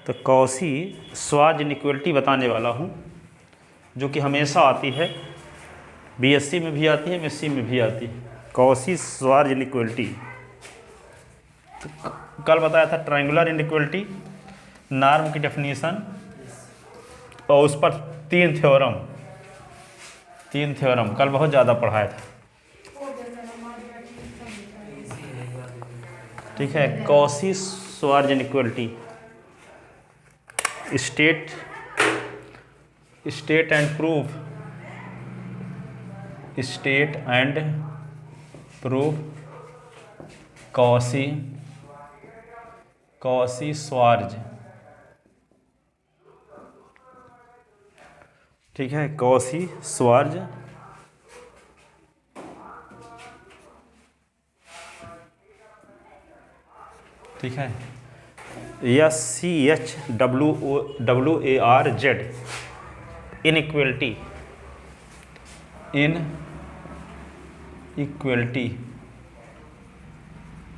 तो Cauchy Schwarz inequality बताने वाला हूँ, जो कि हमेशा आती है, बीएससी में भी आती है, एमएससी में भी आती है। कॉची श्वार्ट्ज इनइक्वालिटी तो कल बताया था ट्रायंगुलर इनइक्वालिटी, नॉर्म की डेफिनेशन और उस पर तीन थ्योरम कल बहुत ज़्यादा पढ़ाया था। ठीक है, Cauchy Schwarz inequality, state and proof Cauchy Schwarz. ठीक है, कॉची श्वार्ट्ज ठीक है, SCHWARZ inequality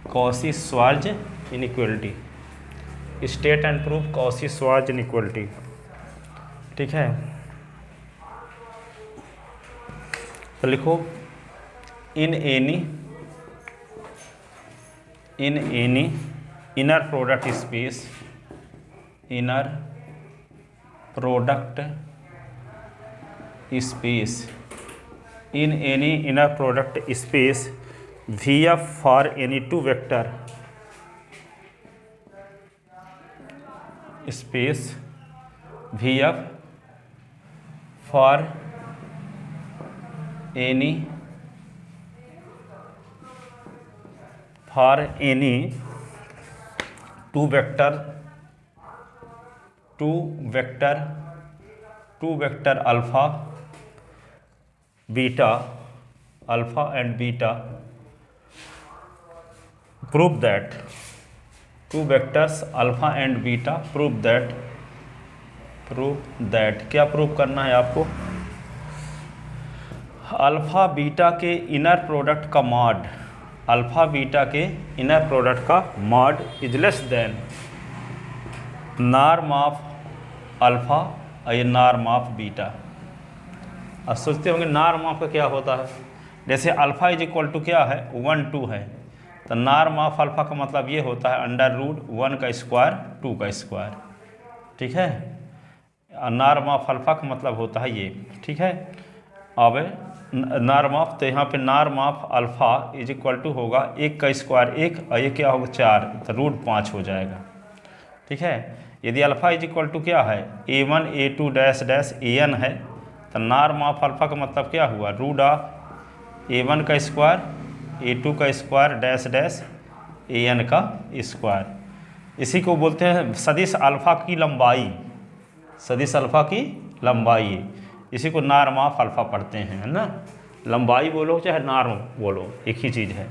Cauchy Schwarz inequality, state and proof Cauchy Schwarz inequality. ठीक है, तो लिखो in any inner product space VF for any two vector space VF for any two vector alpha and beta, prove that two vectors alpha and beta prove that क्या prove करना है आपको? Alpha beta के inner product का mod is less than norm of alpha और ये norm of beta. अब सोचते होंगे नॉर्म ऑफ का क्या होता है? जैसे अल्फा इज इक्वल टू क्या है, 1 2 है, तो नॉर्म ऑफ अल्फा का मतलब ये होता है √1 का स्क्वायर 2 का स्क्वायर। ठीक है, नॉर्म ऑफ अल्फा का मतलब होता है ये। ठीक है, अब नॉर्म ऑफ, तो यहाँ पे norm of alpha is equal to होगा 1 का स्क्वायर 1 और ये क्या होगा 4, तो √5 हो जाएगा। ठीक है, यदि अल्फा इज इक्वल टू क्या है A1 A2 AN है, तो नॉर्म ऑफ अल्फा का मतलब क्या हुआ √A1 का स्क्वायर A2 का स्क्वायर AN का स्क्वायर। इसी को बोलते हैं सदिश अल्फा की लंबाई, इसी को नॉर्म ऑफ अल्फा पढ़ते हैं, है ना। लंबाई बोलो चाहे नॉर्म बोलो, एक ही चीज़ है।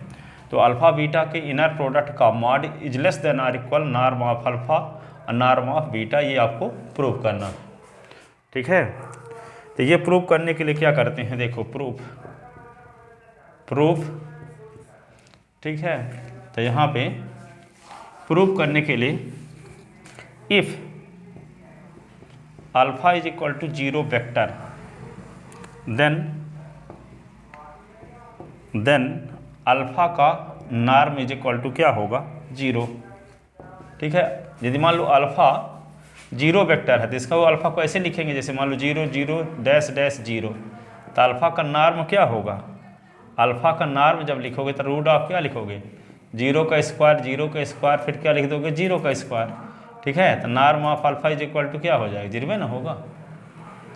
तो अल्फा बीटा के इनर प्रोडक्ट का मॉड इज लेस देन और इक्वल नॉर्म ऑफ अल्फा और नॉर्म ऑफ बीटा, ये आपको प्रूव करना। ठीक है, तो ये प्रूव करने के लिए क्या करते हैं, देखो प्रूफ। ठीक है, तो यहाँ पे प्रूव करने के लिए if alpha is equal to 0 vector then alpha का नॉर्म इज इक्वल टू क्या होगा 0। ठीक है, यदि मान लो अल्फा 0 वेक्टर है तो इसका वो अल्फा को ऐसे लिखेंगे, जैसे मान लो 0 0 -0, तो अल्फा का नॉर्म क्या होगा? अल्फा का नॉर्म जब लिखोगे तो रूट ऑफ क्या लिखोगे 0 का स्क्वायर फिर क्या लिख दोगे 0 का स्क्वायर। ठीक है, तो norm of alpha is equal to क्या हो जाएगा 0 ना होगा,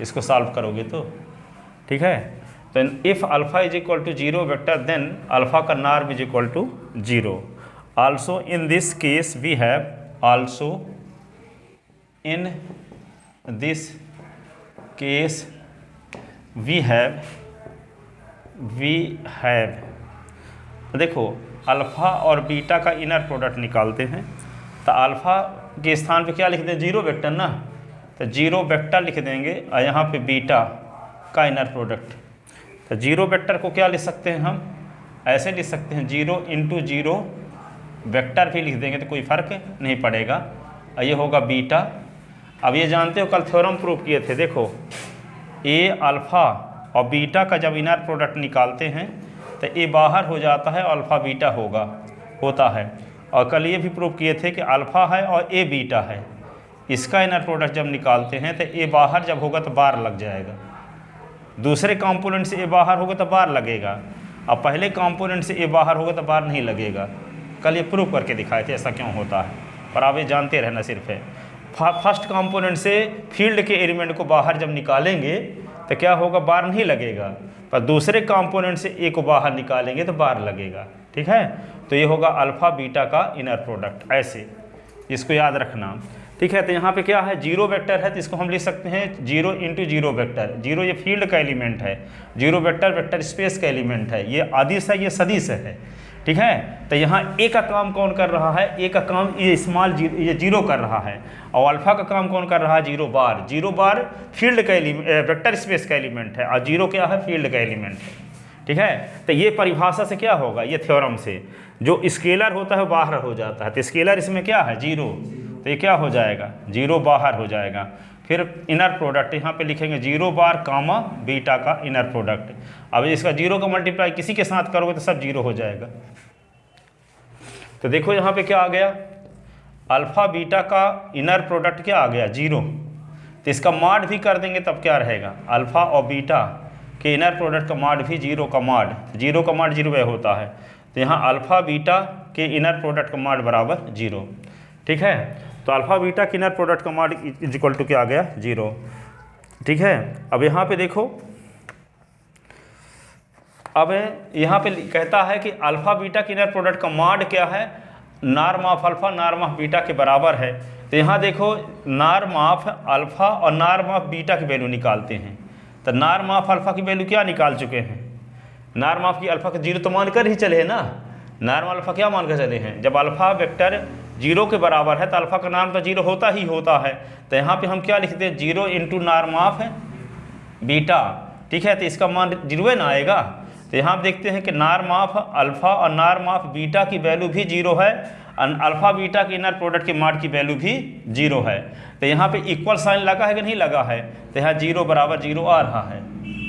इसको सॉल्व करोगे तो। ठीक है, तो if alpha is equal to 0 vector then alpha का norm is equal to 0। Also in this case we have देखो अल्फ़ा और बीटा का इनर प्रोडक्ट निकालते हैं, तो अल्फ़ा के स्थान पे क्या लिख दें 0 वेक्टर ना, तो 0 वेक्टर लिख देंगे और यहाँ पे बीटा का इनर प्रोडक्ट। तो 0 वेक्टर को क्या लिख सकते हैं हम, ऐसे लिख सकते हैं 0 × 0 वेक्टर भी लिख देंगे तो कोई फ़र्क नहीं पड़ेगा, और ये होगा बीटा। अब ये जानते हो कल थ्योरम प्रूव किए थे, देखो ए अल्फ़ा और बीटा का जब इनर प्रोडक्ट निकालते हैं तो ए बाहर हो जाता है, अल्फ़ा बीटा होता है। और कल ये भी प्रूव किए थे कि अल्फ़ा है और ए बीटा है, इसका इनर प्रोडक्ट जब निकालते हैं तो ए बाहर जब होगा तो बार लग जाएगा, दूसरे कंपोनेंट से ए बाहर होगा तो बार लगेगा, और पहले कंपोनेंट से ए बाहर होगा तो बार नहीं लगेगा। कल ये प्रूव करके दिखाए थे ऐसा क्यों होता है, पर आप ये जानते रहना सिर्फ है। फर्स्ट कंपोनेंट से फील्ड के एलिमेंट को बाहर जब निकालेंगे तो क्या होगा, बार नहीं लगेगा, पर दूसरे कंपोनेंट से ए को बाहर निकालेंगे तो बार लगेगा। ठीक है, तो ये होगा अल्फ़ा बीटा का इनर प्रोडक्ट, ऐसे इसको याद रखना। ठीक है, तो यहाँ पे क्या है, जीरो वेक्टर है तो इसको हम लिख सकते हैं 0 इंटू जीरो वेक्टर। जीरो ये फील्ड का एलिमेंट है, जीरो वेक्टर वेक्टर स्पेस का एलिमेंट है, ये आदिश है, ये सदिश है। ठीक है, तो यहाँ ए का काम कौन कर रहा है, ए का काम ये स्मॉल ये जीरो कर रहा है, और अल्फ़ा का काम कौन कर रहा है, zero bar. Zero bar field का वेक्टर स्पेस का एलिमेंट है, और जीरो क्या है, फील्ड का एलिमेंट है। ठीक है, तो ये परिभाषा से क्या होगा, ये थ्योरम से जो स्केलर होता है बाहर हो जाता है, तो स्केलर इसमें क्या है, जीरो, तो ये क्या हो जाएगा, जीरो बाहर हो जाएगा। फिर इनर प्रोडक्ट यहाँ पे लिखेंगे जीरो बार कामा बीटा का इनर प्रोडक्ट। अब इसका जीरो का मल्टीप्लाई किसी के साथ करोगे तो सब जीरो हो जाएगा। तो देखो यहाँ पे क्या आ गया, अल्फ़ा बीटा का इनर प्रोडक्ट क्या आ गया, जीरो। तो इसका मॉड भी कर देंगे तब क्या रहेगा, अल्फ़ा और बीटा के इनर प्रोडक्ट का मॉड भी जीरो का मॉड, जीरो का मॉड जीरो होता है, तो यहाँ अल्फ़ा बीटा के इनर प्रोडक्ट का मॉड बराबर जीरो। ठीक है, तो अल्फ़ा बीटा के इनर प्रोडक्ट का मॉड इज इक्वल टू क्या आ गया, जीरो। ठीक है, अब यहाँ पे देखो, अब यहाँ पे कहता है कि अल्फ़ा बीटा के इनर प्रोडक्ट का मॉड क्या है, norm of alpha norm of beta के बराबर है। तो यहाँ देखो नॉर्म ऑफ अल्फ़ा और नॉर्म ऑफ बीटा की वैल्यू निकालते हैं, तो नॉर्म ऑफ अल्फ़ा की वैल्यू क्या निकाल चुके हैं, नॉर्म ऑफ की अल्फ़ा का जीरो तो मानकर ही चले हैं ना, नॉर्म अल्फ़ा क्या मानकर चले हैं, जब अल्फ़ा वेक्टर जीरो के बराबर है तो अल्फ़ा का नाम तो जीरो होता ही होता है। तो यहाँ पे हम क्या लिखते हैं, zero into norm of beta. ठीक है, तो इसका मान जीरो ना आएगा। तो यहाँ आप देखते हैं कि नॉर्म ऑफ अल्फ़ा और नॉर्म ऑफ बीटा की वैल्यू भी जीरो है, और अल्फ़ा बीटा के इनर प्रोडक्ट के मॉड की वैल्यू भी जीरो है। तो यहाँ पे इक्वल साइन लगा है कि नहीं लगा है, तो यहाँ जीरो बराबर जीरो आ रहा है।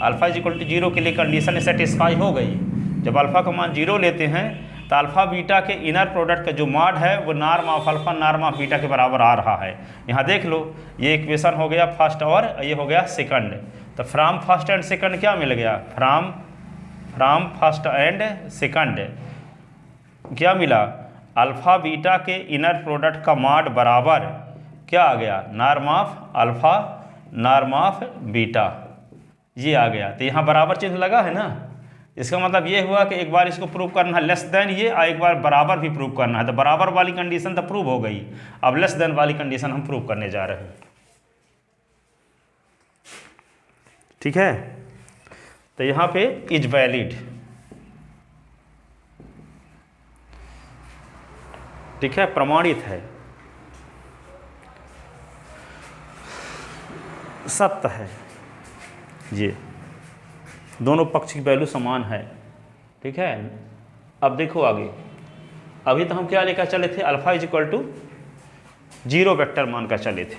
Alpha is equal to zero के लिए कंडीशन सेटिस्फाई हो गई। जब अल्फ़ा का मान जीरो लेते हैं तो अल्फ़ा बीटा के इनर प्रोडक्ट का जो मॉड है वो norm of alpha norm of beta के बराबर आ रहा है। यहाँ देख लो, ये इक्वेशन हो गया फर्स्ट और ये हो गया सेकंड। तो फ्रॉम फर्स्ट एंड सेकंड क्या मिल गया, फ्रॉम फर्स्ट एंड सेकंड क्या मिला, अल्फ़ा बीटा के इनर प्रोडक्ट का मॉड बराबर क्या आ गया, norm of alpha norm of beta, ये आ गया। तो यहाँ बराबर चिन्ह लगा है ना, इसका मतलब ये हुआ कि एक बार इसको प्रूव करना है लेस देन ये, और एक बार बराबर भी प्रूव करना है। तो बराबर वाली कंडीशन तो प्रूव हो गई, अब लेस देन वाली कंडीशन हम प्रूव करने जा रहे हैं। ठीक है, तो यहाँ पे इज वैलिड। ठीक है, प्रमाणित है, सत्य है, ये दोनों पक्ष की वैल्यू समान है। ठीक है, अब देखो आगे, अभी तो हम क्या लेकर चले थे, alpha is equal to zero vector मानकर चले थे।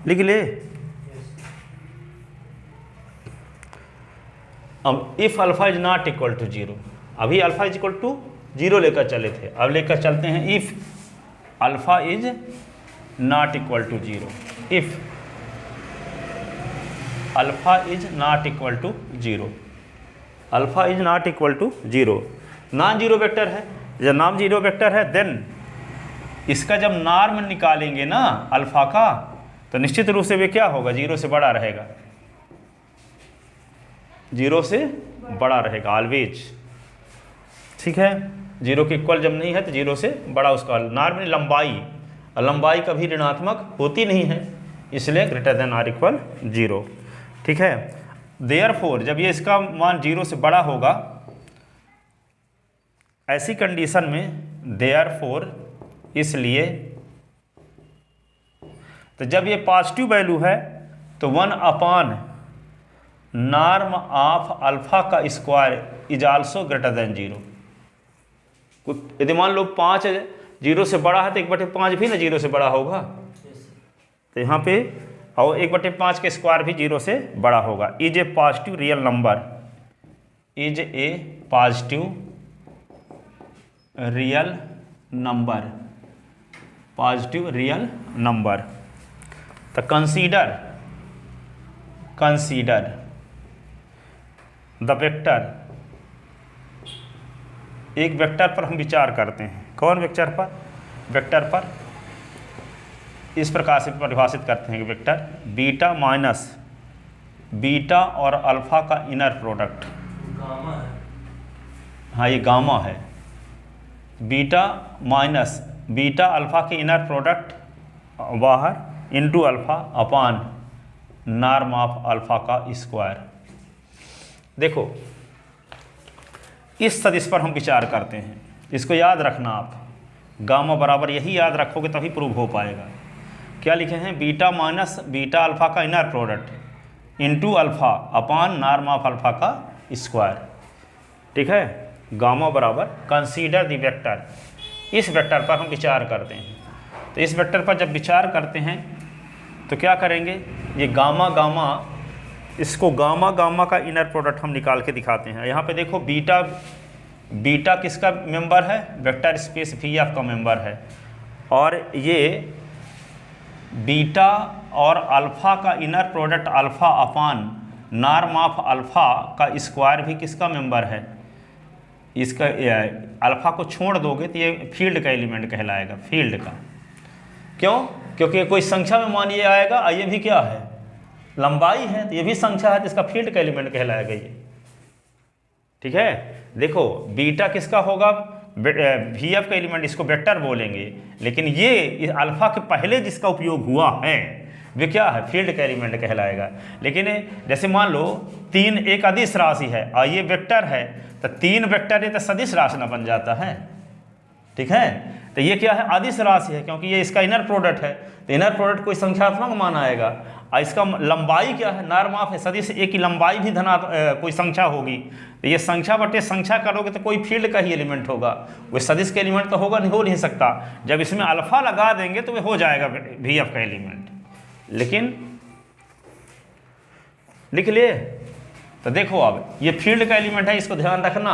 लिख ले, अब if alpha is not equal to zero, अभी alpha is equal to zero लेकर चले थे, अब लेकर चलते हैं if alpha is not equal to zero. If alpha is not equal to zero, alpha is not equal to zero, non zero vector है। जब नॉन जीरो वेक्टर है देन इसका जब नॉर्म निकालेंगे ना अल्फ़ा का, तो निश्चित रूप से वे क्या होगा, जीरो से बड़ा रहेगा, जीरो से बड़ा रहेगा ऑलवेज। ठीक है, जीरो के इक्वल जब नहीं है तो जीरो से बड़ा उसका नॉर्म लंबाई, लंबाई कभी ऋणात्मक होती नहीं है, इसलिए greater than or equal zero. ठीक है, देयरफॉर जब ये इसका मान जीरो से बड़ा होगा, ऐसी कंडीशन में देयरफॉर इसलिए, तो जब ये पॉजिटिव वैल्यू है तो 1 अपॉन नॉर्म ऑफ अल्फ़ा का square is also greater than zero. यदि मान लो 5 0 से बड़ा है तो 1/5 भी ना 0 से बड़ा होगा, तो यहाँ पे और 1/5 के स्क्वायर भी 0 से बड़ा होगा। Is a positive real number, is a positive real number, positive real number. तो कंसीडर द वेक्टर, एक वेक्टर पर हम विचार करते हैं। कौन वेक्टर पर? वेक्टर पर इस प्रकार से परिभाषित करते हैं कि वेक्टर बीटा माइनस बीटा और अल्फा का इनर प्रोडक्ट, गामा है। हाँ ये गामा है, बीटा माइनस बीटा अल्फा के इनर प्रोडक्ट बाहर into alpha upon norm of alpha का स्क्वायर। देखो इस सदिश पर हम विचार करते हैं, इसको याद रखना आप, गामा बराबर यही याद रखोगे तभी प्रूव हो पाएगा। क्या लिखे हैं? बीटा माइनस बीटा अल्फा का inner product into alpha upon norm of alpha का स्क्वायर। ठीक है, गामा बराबर कंसीडर द वेक्टर, इस वेक्टर पर हम विचार करते हैं। तो इस वेक्टर पर जब विचार करते हैं तो क्या करेंगे, ये गामा गामा, इसको गामा गामा का इनर प्रोडक्ट हम निकाल के दिखाते हैं। यहाँ पे देखो बीटा, बीटा किसका मेंबर है? वेक्टर स्पेस वी एफ का मेंबर है, और ये बीटा और अल्फ़ा का inner product alpha upon norm of alpha का स्क्वायर भी किसका मेंबर है? इसका अल्फ़ा को छोड़ दोगे तो ये फील्ड का एलिमेंट कहलाएगा, फील्ड का। क्यों? क्योंकि कोई संख्या में मान ये आएगा, ये भी क्या है? लंबाई है, तो ये भी संख्या है, तो इसका फील्ड का एलिमेंट कहलाएगा ये। ठीक है, देखो बीटा किसका होगा? वी एफ का एलिमेंट, इसको वेक्टर बोलेंगे, लेकिन ये अल्फा के पहले जिसका उपयोग हुआ है वे क्या है? फील्ड का एलिमेंट कहलाएगा। लेकिन जैसे मान लो 3 एक अदिश राशि है और ये वेक्टर है, तो 3 वेक्टर है तो सदिश राशि ना बन जाता है। ठीक है, तो ये क्या है? अदिश राशि है, क्योंकि ये इसका इनर प्रोडक्ट है, तो इनर प्रोडक्ट कोई संख्यात्मक मान आएगा। और इसका लंबाई क्या है? नॉर्म ऑफ है, सदिश एक की लंबाई भी कोई संख्या होगी, तो ये संख्या बटे संख्या करोगे तो कोई फील्ड का ही एलिमेंट होगा, कोई सदिश का एलिमेंट तो होगा नहीं, हो नहीं सकता। जब इसमें अल्फा लगा देंगे तो वे हो जाएगा वी एफ का एलिमेंट। लेकिन लिख लिए, तो देखो अब ये फील्ड का एलिमेंट है, इसको ध्यान रखना,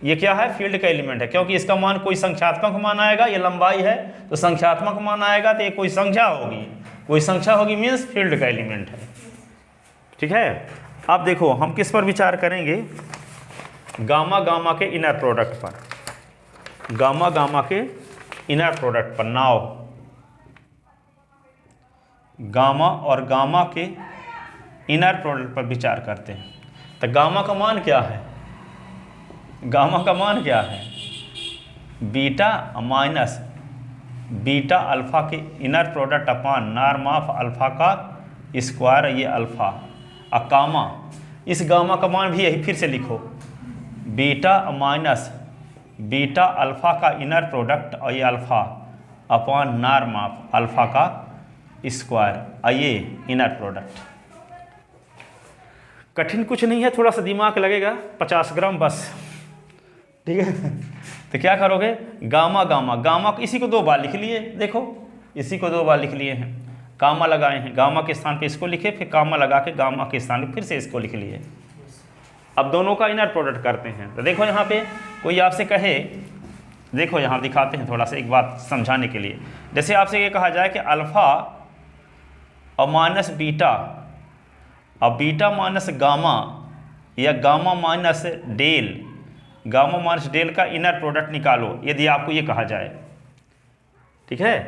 ये क्या है? फील्ड का एलिमेंट है, क्योंकि इसका मान कोई संख्यात्मक मान आएगा, ये लंबाई है तो संख्यात्मक मान आएगा, तो ये कोई संख्या होगी, कोई संख्या होगी मीन्स फील्ड का एलिमेंट है। ठीक है, अब देखो हम किस पर विचार करेंगे? गामा गामा के इनर प्रोडक्ट पर, गामा गामा के इनर प्रोडक्ट पर। नाउ गामा और गामा के इनर प्रोडक्ट पर विचार करते हैं। तो गामा का मान क्या है? गामा का मान क्या है? बीटा माइनस बीटा अल्फ़ा के inner product upon norm of alpha का स्क्वायर, ये अल्फ़ा और गामा। इस गामा का मान भी यही, फिर से लिखो, बीटा माइनस बीटा अल्फ़ा का इनर प्रोडक्ट और ये alpha upon norm of alpha का स्क्वायर और ये इनर प्रोडक्ट। कठिन कुछ नहीं है, थोड़ा सा दिमाग लगेगा, 50 ग्राम बस। ठीक है, तो क्या करोगे? गामा गामा, गामा को इसी को 2 बार लिख लिए, देखो इसी को 2 बार लिख लिए हैं, गामा लगाए हैं, गामा के स्थान पे इसको लिखे, फिर गामा लगा के गामा के स्थान पे फिर से इसको लिख लिए। अब दोनों का इनर प्रोडक्ट करते हैं। तो देखो यहाँ पे कोई आपसे कहे, देखो यहाँ दिखाते हैं थोड़ा सा एक बात समझाने के लिए। जैसे आपसे ये कहा जाए कि अल्फ़ा और माइनस बीटा और बीटा माइनस गामा या gamma minus del, gamma minus del का इनर प्रोडक्ट निकालो, यदि आपको ये कहा जाए। ठीक है,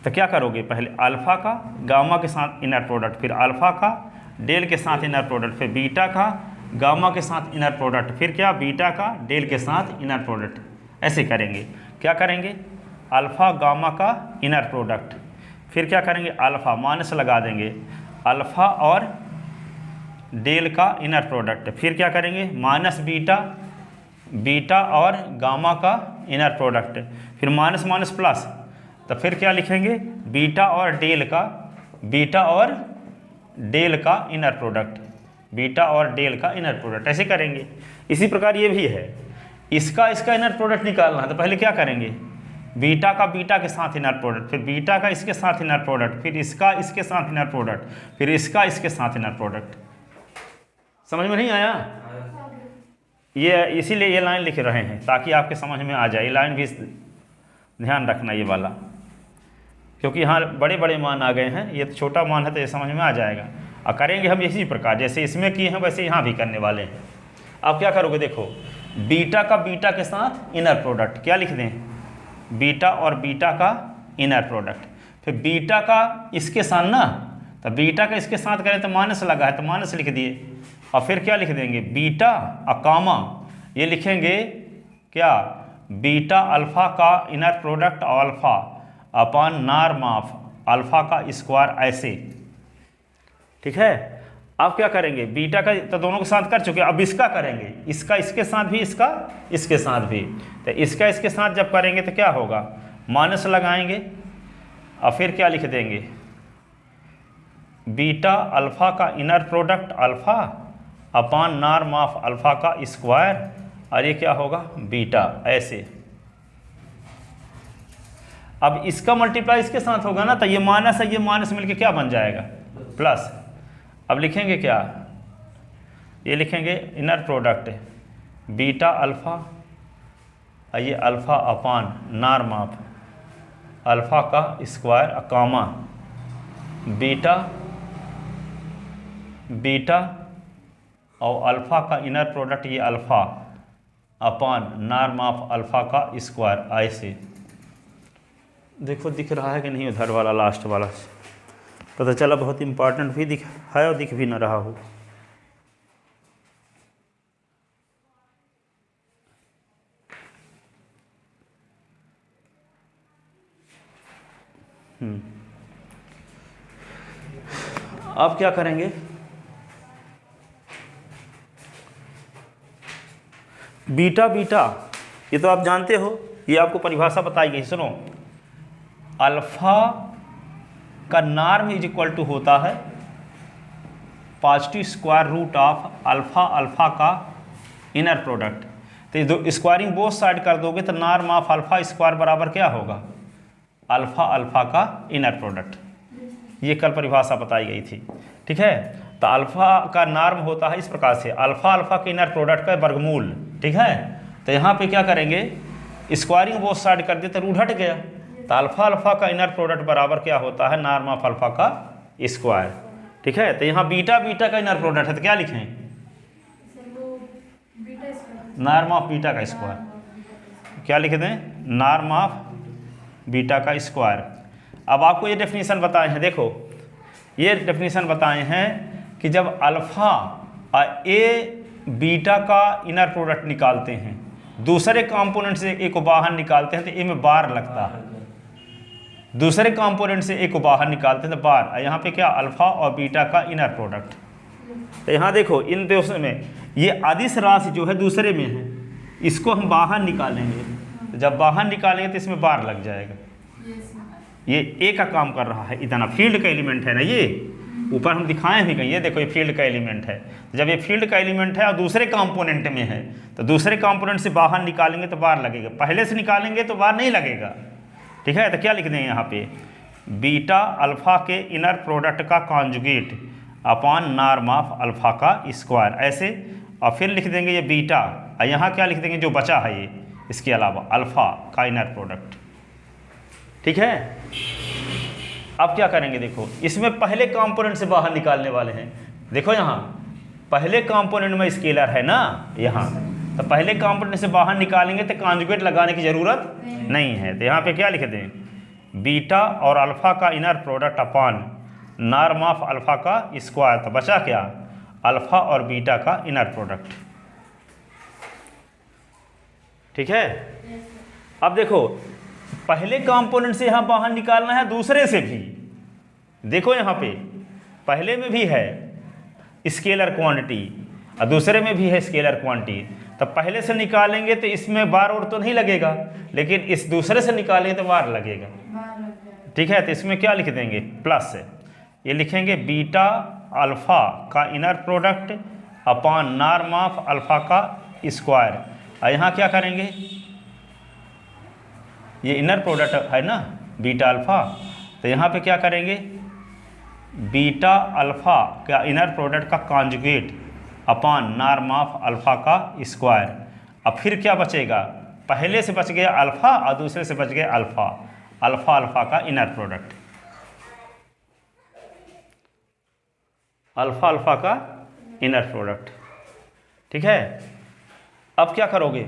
तो क्या करोगे? पहले अल्फ़ा का गामा के साथ इनर प्रोडक्ट, फिर अल्फ़ा का डेल के साथ इनर प्रोडक्ट, फिर बीटा का गामा के साथ इनर प्रोडक्ट, फिर क्या? बीटा का डेल के साथ इनर प्रोडक्ट। ऐसे करेंगे। क्या करेंगे? अल्फ़ा गामा का इनर प्रोडक्ट, फिर क्या करेंगे? अल्फ़ा माइनस लगा देंगे, अल्फ़ा और डेल का इनर प्रोडक्ट, फिर क्या करेंगे? माइनस बीटा, बीटा और गामा का इनर प्रोडक्ट, फिर माइनस माइनस प्लस, तो फिर क्या लिखेंगे? बीटा और डेल का, बीटा और डेल का इनर प्रोडक्ट, बीटा और डेल का इनर प्रोडक्ट। ऐसे करेंगे। इसी प्रकार ये भी है, इसका इनर प्रोडक्ट निकालना है तो पहले क्या करेंगे, बीटा का बीटा के साथ इनर प्रोडक्ट, फिर बीटा का इसके साथ इनर प्रोडक्ट, फिर इसका इसके साथ इनर प्रोडक्ट, फिर इसका इसके साथ इनर प्रोडक्ट। समझ में नहीं आया? ये इसीलिए ये लाइन लिख रहे हैं ताकि आपके समझ में आ जाए। ये लाइन भी ध्यान रखना ये वाला, क्योंकि यहाँ बड़े बड़े मान आ गए हैं, ये तो छोटा मान है तो ये समझ में आ जाएगा। और करेंगे हम इसी प्रकार जैसे इसमें किए हैं वैसे यहाँ भी करने वाले हैं। अब क्या करोगे, देखो बीटा का बीटा के साथ इनर प्रोडक्ट, क्या लिख दें, बीटा और बीटा का इनर प्रोडक्ट, फिर बीटा का इसके साथ ना, तो बीटा का इसके साथ करें तो माइनस लगा है तो माइनस लिख दिए, और फिर क्या लिख देंगे, बीटा अकामा, ये लिखेंगे क्या, बीटा अल्फ़ा का inner product alpha upon norm of alpha का स्क्वायर, ऐसे। ठीक है। अब क्या करेंगे, बीटा का तो दोनों के साथ कर चुके, अब इसका करेंगे, इसका इसके साथ भी, इसका इसके साथ भी। तो इसका इसके साथ जब करेंगे तो क्या होगा, माइनस लगाएंगे और फिर क्या लिख देंगे, बीटा अल्फ़ा का inner product alpha upon norm of alpha का स्क्वायर, और ये क्या होगा, बीटा, ऐसे। अब इसका मल्टीप्लाई इसके साथ होगा ना, तो ये माइनस है ये माइनस मिलके क्या बन जाएगा, प्लस। अब लिखेंगे क्या, ये लिखेंगे इनर प्रोडक्ट बीटा अल्फ़ा, ये alpha upon norm of alpha का स्क्वायर अकामा बीटा बीटा और अल्फ़ा का इनर प्रोडक्ट ये alpha upon norm of alpha का स्क्वायर, ऐसे। देखो दिख रहा है कि नहीं, उधर वाला लास्ट वाला पता चला बहुत इंपॉर्टेंट भी दिख है और दिख भी ना रहा हो। अब क्या करेंगे, बीटा बीटा ये तो आप जानते हो, ये आपको परिभाषा बताई गई, सुनो, अल्फ़ा का नॉर्म इज इक्वल टू होता है positive square root of alpha alpha का इनर प्रोडक्ट। तो ये स्क्वायरिंग बोथ साइड कर दोगे तो नॉर्म ऑफ अल्फ़ा स्क्वायर बराबर क्या होगा, अल्फ़ा अल्फ़ा का इनर प्रोडक्ट। ये कल परिभाषा बताई गई थी। ठीक है। तो अल्फ़ा का नॉर्म होता है इस प्रकार से, अल्फ़ा अल्फ़ा के इनर प्रोडक्ट का वर्गमूल। ठीक है। तो यहाँ पे क्या करेंगे, स्क्वायरिंग बोथ साइड कर देते, रूट हट गया, तो अल्फ़ा अल्फ़ा का इनर प्रोडक्ट बराबर क्या होता है, नॉर्म ऑफ अल्फ़ा का स्क्वायर। ठीक है। तो यहाँ बीटा बीटा का इनर प्रोडक्ट है तो क्या लिखें, नॉर्म ऑफ बीटा का स्क्वायर, क्या लिख दें, नॉर्म ऑफ बीटा का स्क्वायर। अब आपको ये डेफिनेशन बताए हैं, देखो ये डेफिनेशन बताए हैं कि जब अल्फ़ा ए बीटा का इनर प्रोडक्ट निकालते हैं, दूसरे कंपोनेंट से एक को बाहर निकालते हैं तो ए में बार लगता है, दूसरे कंपोनेंट से एक को बाहर निकालते हैं तो बार। यहाँ पे क्या, अल्फ़ा और बीटा का इनर प्रोडक्ट। तो यहाँ देखो इन दोनों में ये अदिश राशि जो है दूसरे में है, इसको हम बाहर निकालेंगे, तो जब बाहर निकालेंगे तो इसमें बार लग जाएगा। ये ए का काम कर रहा है, इतना फील्ड का एलिमेंट है ना, ये ऊपर हम दिखाए भी कहीं, ये देखो ये फील्ड का एलिमेंट है। जब ये फील्ड का एलिमेंट है और दूसरे कंपोनेंट में है तो दूसरे कंपोनेंट से बाहर निकालेंगे तो बार लगेगा, पहले से निकालेंगे तो बार नहीं लगेगा। ठीक है। तो क्या लिख देंगे यहाँ पे, बीटा अल्फ़ा के इनर प्रोडक्ट का conjugate upon norm of alpha का स्क्वायर, ऐसे। और फिर लिख देंगे ये बीटा, और यहाँ क्या लिख देंगे जो बचा है ये, इसके अलावा अल्फ़ा का इनर प्रोडक्ट। ठीक है। अब क्या करेंगे, देखो इसमें पहले कंपोनेंट से बाहर निकालने वाले हैं। देखो यहाँ पहले कंपोनेंट में स्केलर है ना, यहाँ तो पहले कंपोनेंट से बाहर निकालेंगे तो कॉन्जुगेट लगाने की ज़रूरत नहीं है। तो यहाँ पे क्या लिख दें, बीटा और अल्फ़ा का inner product upon norm of alpha का स्क्वायर, तो बचा क्या, अल्फ़ा और बीटा का इनर प्रोडक्ट। ठीक है। अब देखो पहले कंपोनेंट से यहाँ बाहर निकालना है, दूसरे से भी। देखो यहाँ पे पहले में भी है स्केलर क्वांटिटी और दूसरे में भी है स्केलर क्वांटिटी, तो पहले से निकालेंगे तो इसमें बार और तो नहीं लगेगा, लेकिन इस दूसरे से निकालेंगे तो बार लगेगा। ठीक है। तो इसमें क्या लिख देंगे, प्लस, ये लिखेंगे बीटा अल्फ़ा का inner product upon norm of alpha का स्क्वायर। और यहाँ क्या करेंगे, ये इनर प्रोडक्ट है ना बीटा अल्फ़ा, तो यहाँ पे क्या करेंगे, बीटा अल्फ़ा का इनर प्रोडक्ट का conjugate upon norm of alpha का स्क्वायर। अब फिर क्या बचेगा, पहले से बच गया अल्फ़ा और दूसरे से बच गया अल्फ़ा, अल्फ़ा अल्फ़ा का इनर प्रोडक्ट, अल्फ़ा अल्फ़ा का इनर प्रोडक्ट। ठीक है, अब क्या करोगे,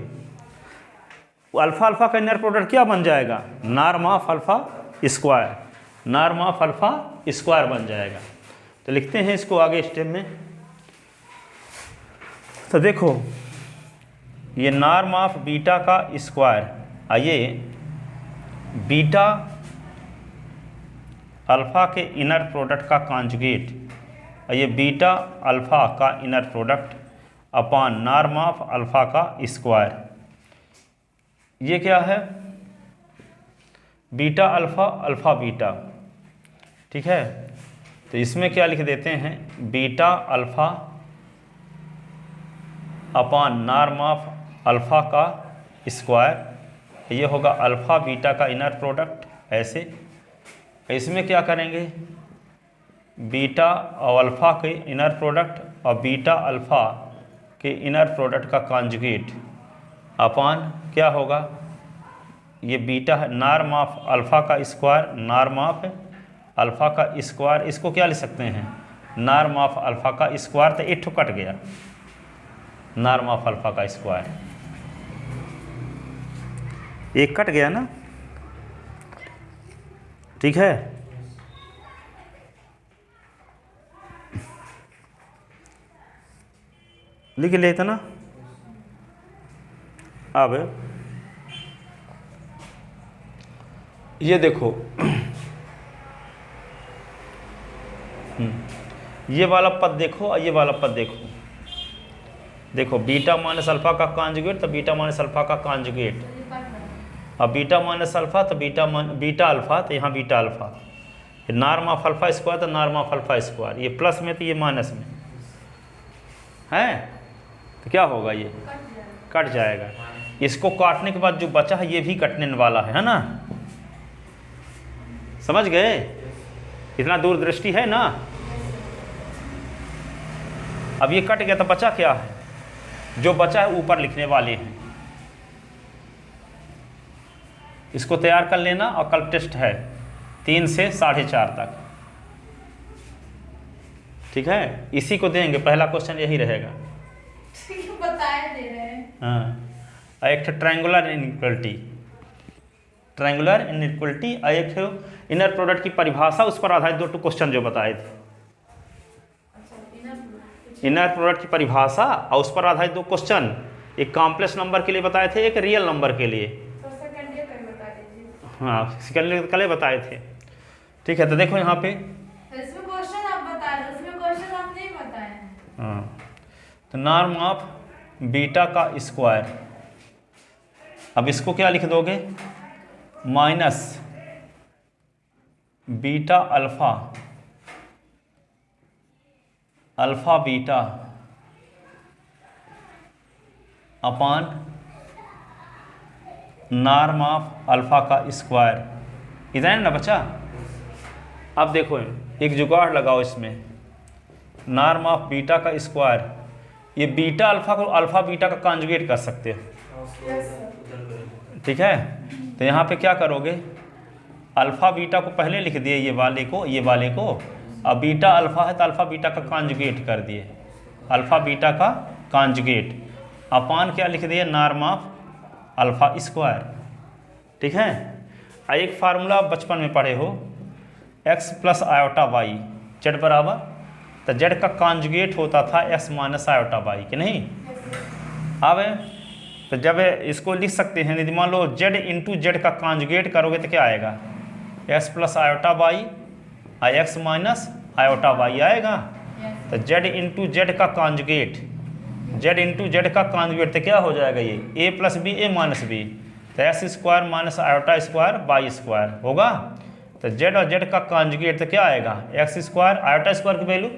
अल्फ़ा अल्फ़ा का इनर प्रोडक्ट क्या बन जाएगा, norm of alpha square, norm of alpha square बन जाएगा। तो लिखते हैं इसको आगे स्टेप में। तो देखो ये नॉर्म ऑफ बीटा का स्क्वायर, आइए बीटा अल्फ़ा के इनर प्रोडक्ट का कॉन्जुगेट, ये बीटा अल्फ़ा का inner product upon norm of alpha का स्क्वायर। ये क्या है, बीटा अल्फ़ा अल्फ़ा बीटा। ठीक है, तो इसमें क्या लिख देते हैं, beta alpha upon norm of alpha का स्क्वायर, ये होगा अल्फ़ा बीटा का इनर प्रोडक्ट ऐसे। इसमें क्या करेंगे, बीटा और अल्फ़ा के इनर प्रोडक्ट और बीटा अल्फ़ा के इनर प्रोडक्ट का कॉन्जुगेट अपॉन क्या होगा, ये बीटा है नॉर्म ऑफ अल्फ़ा का स्क्वायर, नॉर्म ऑफ अल्फ़ा का स्क्वायर, इसको क्या लिख सकते हैं, नॉर्म ऑफ अल्फ़ा का स्क्वायर, तो एक ठो कट गया, नॉर्म ऑफ अल्फ़ा का स्क्वायर एक कट गया ना। ठीक है, लिख लेते ना। अब ये देखो ये वाला पद देखो और ये वाला पद देखो, देखो बीटा माइनस अल्फ़ा का कॉन्जुगेट तो बीटा माइनस अल्फ़ा का कॉन्जुगेट, अब बीटा माइनस अल्फ़ा तो बीटा अल्फ़ा, तो यहाँ beta alpha, norm of alpha square तो नॉर्म ऑफ अल्फ़ा स्क्वायर, ये प्लस में तो ये माइनस में है, तो क्या होगा, ये कट जाएगा। इसको काटने के बाद जो बचा है ये भी कटने वाला है ना, समझ गए, इतना दूरदृष्टि है ना। अब ये कट गया तो बचा क्या है, जो बचा है ऊपर लिखने वाले हैं, इसको तैयार कर लेना। और कल टेस्ट है 3 से 4:30 तक, ठीक है, इसी को देंगे, पहला क्वेश्चन यही रहेगा। बताए दे रहे हैं। हाँ, एक ट्रायंगुलर इनइक्वलिटी, ट्रायंगुलर इनइक्वलिटी और एक इनर प्रोडक्ट की परिभाषा, उस पर आधारित 2 क्वेश्चन जो बताए थे, इनर प्रोडक्ट की परिभाषा और उस पर आधारित 2 क्वेश्चन, एक कॉम्प्लेक्स नंबर के लिए बताए थे, एक रियल नंबर के लिए। हाँ, कल बताए थे। ठीक है, तो देखो यहाँ पे इसमें क्वेश्चन आप बता रहे, उसमें क्वेश्चन आप नहीं बताए। हाँ, तो नॉर्म ऑफ बीटा का स्क्वायर, अब इसको क्या लिख दोगे, minus beta alpha alpha beta upon norm of alpha का स्क्वायर, इधर है ना बच्चा। अब देखो एक जुगाड़ लगाओ इसमें, नॉर्म ऑफ बीटा का स्क्वायर, ये बीटा अल्फ़ा को अल्फ़ा बीटा का कॉन्जुगेट कर सकते हो, ठीक है। तो यहाँ पे क्या करोगे, अल्फ़ा बीटा को पहले लिख दिए, ये वाले को, अब बीटा अल्फ़ा है तो अल्फ़ा बीटा का कॉन्जुगेट कर दिए, अल्फ़ा बीटा का कॉन्जुगेट अपान क्या लिख दिए, नॉर्म ऑफ अल्फ़ा स्क्वायर, ठीक है। एक फार्मूला बचपन में पढ़े हो, x plus iota y z बराबर, तो जेड का कॉन्जुगेट होता था x माइनस आयोटा वाई, कि नहीं। अब तो जब इसको लिख सकते हैं, यदि मान लो z इंटू जेड का कॉन्जुगेट करोगे तो क्या आएगा, x प्लस आयोटा वाई और x माइनस आयोटा वाई आएगा। तो z इंटू जेड का कॉन्जुगेट, z इंटू जेड का कॉन्जुगेट तो क्या हो जाएगा, ये a plus b a minus b, तो x square minus iota square y square होगा। तो z और z का कॉन्जुगेट तो क्या आएगा, एक्स स्क्वायर, आयोटा स्क्वायर की वैल्यू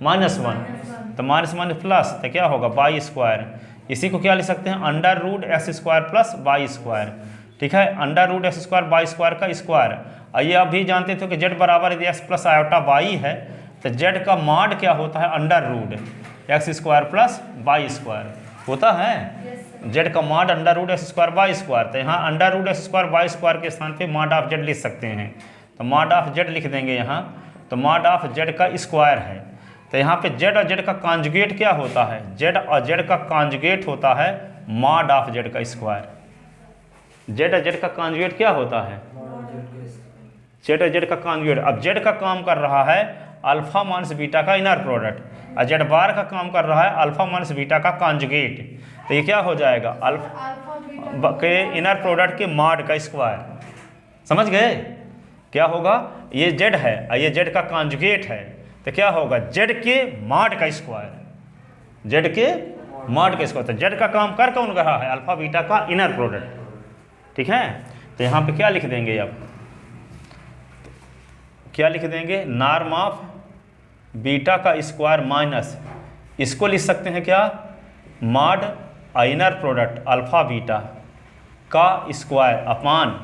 -1, तो माइनस प्लस तो क्या होगा वाई स्क्वायर, इसी को क्या लिख सकते हैं, under root x square plus y square. ठीक है, under root x square y square का स्क्वायर। आइए आप भी जानते थे कि जेड बराबर यदि एक्स प्लस आयोटा वाई है तो जेड का मॉड क्या होता है, under root x square plus y square होता है। जेड का mod under root x square y square. तो यहाँ under root x square y square के स्थान पे मॉड ऑफ जेड लिख सकते हैं। तो मॉड ऑफ जेड लिख देंगे यहाँ, तो मॉड ऑफ जेड का स्क्वायर है। तो यहाँ पे जेड और जेड का कॉन्जुगेट क्या होता है, जेड और जेड का कॉन्जुगेट होता है मॉड ऑफ जेड का स्क्वायर। जेड और जेड का कॉन्जुगेट क्या होता है, जेड और जेड का कॉन्जुगेट। अब जेड का काम कर रहा है अल्फा माइनस बीटा का इनर प्रोडक्ट और जेड बार का काम कर रहा है अल्फा माइनस बीटा का कॉन्जुगेट। तो ये क्या हो जाएगा, अल्फा के इनर प्रोडक्ट के मॉड का स्क्वायर। समझ गए क्या होगा, ये जेड है और ये जेड का कॉन्जुगेट है, तो क्या होगा जेड के मॉड का स्क्वायर, जेड के मॉड का स्क्वायर। तो जेड का काम कर कौन रहा है, अल्फा बीटा का इनर प्रोडक्ट। ठीक है, तो यहाँ पे क्या लिख देंगे, अब क्या लिख देंगे, नॉर्म ऑफ बीटा का स्क्वायर माइनस, इसको लिख सकते हैं क्या, mod inner product alpha beta का square upon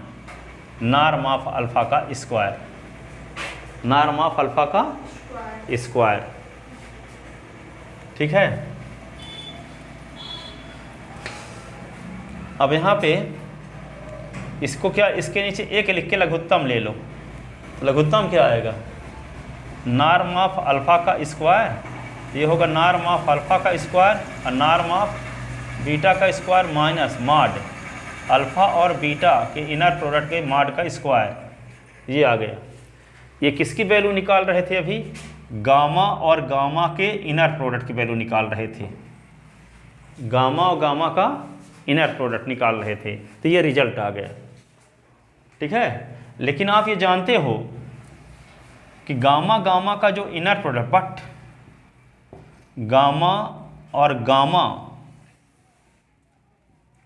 norm of alpha का स्क्वायर, नॉर्म ऑफ अल्फा का स्क्वायर। ठीक है, अब यहाँ पे इसको क्या, इसके नीचे एक लिख के लघुत्तम ले लो। लघुत्तम क्या आएगा, नॉर्म ऑफ अल्फा का स्क्वायर, ये होगा नॉर्म ऑफ अल्फा का स्क्वायर और नॉर्म ऑफ बीटा का स्क्वायर माइनस मॉड अल्फा और बीटा के इनर प्रोडक्ट के मॉड का स्क्वायर। ये आ गया। ये किसकी वैल्यू निकाल रहे थे अभी, गामा और गामा के इनर प्रोडक्ट की वैल्यू निकाल रहे थे, गामा और गामा का इनर प्रोडक्ट निकाल रहे थे, तो ये रिजल्ट आ गया। ठीक है, लेकिन आप ये जानते हो कि गामा गामा का जो इनर प्रोडक्ट, बट गामा और गामा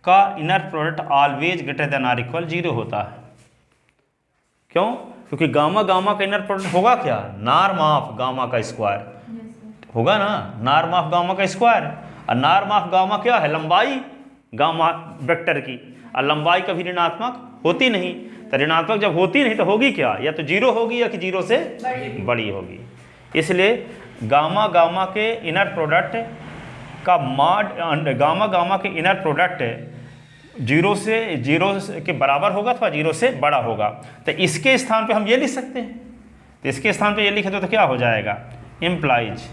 का inner product always greater than or equal 0 होता है। क्यों, क्योंकि गामा गामा का इनर प्रोडक्ट होगा क्या, नॉर्म ऑफ गामा का स्क्वायर होगा ना, नॉर्म ऑफ गामा का स्क्वायर। और नॉर्म ऑफ गामा क्या है, लंबाई गामा वेक्टर की, और लंबाई कभी ऋणात्मक होती नहीं। तो ऋणात्मक जब होती नहीं तो होगी क्या, या तो 0 होगी या कि 0 से बड़ी होगी। इसलिए गामा गामा के इनर प्रोडक्ट का मॉड, गामा गामा के इनर प्रोडक्ट 0 के बराबर होगा अथवा 0 से बड़ा होगा। तो इसके स्थान पे हम ये लिख सकते हैं, तो इसके स्थान पे ये लिखे तो क्या हो जाएगा, इम्प्लाइज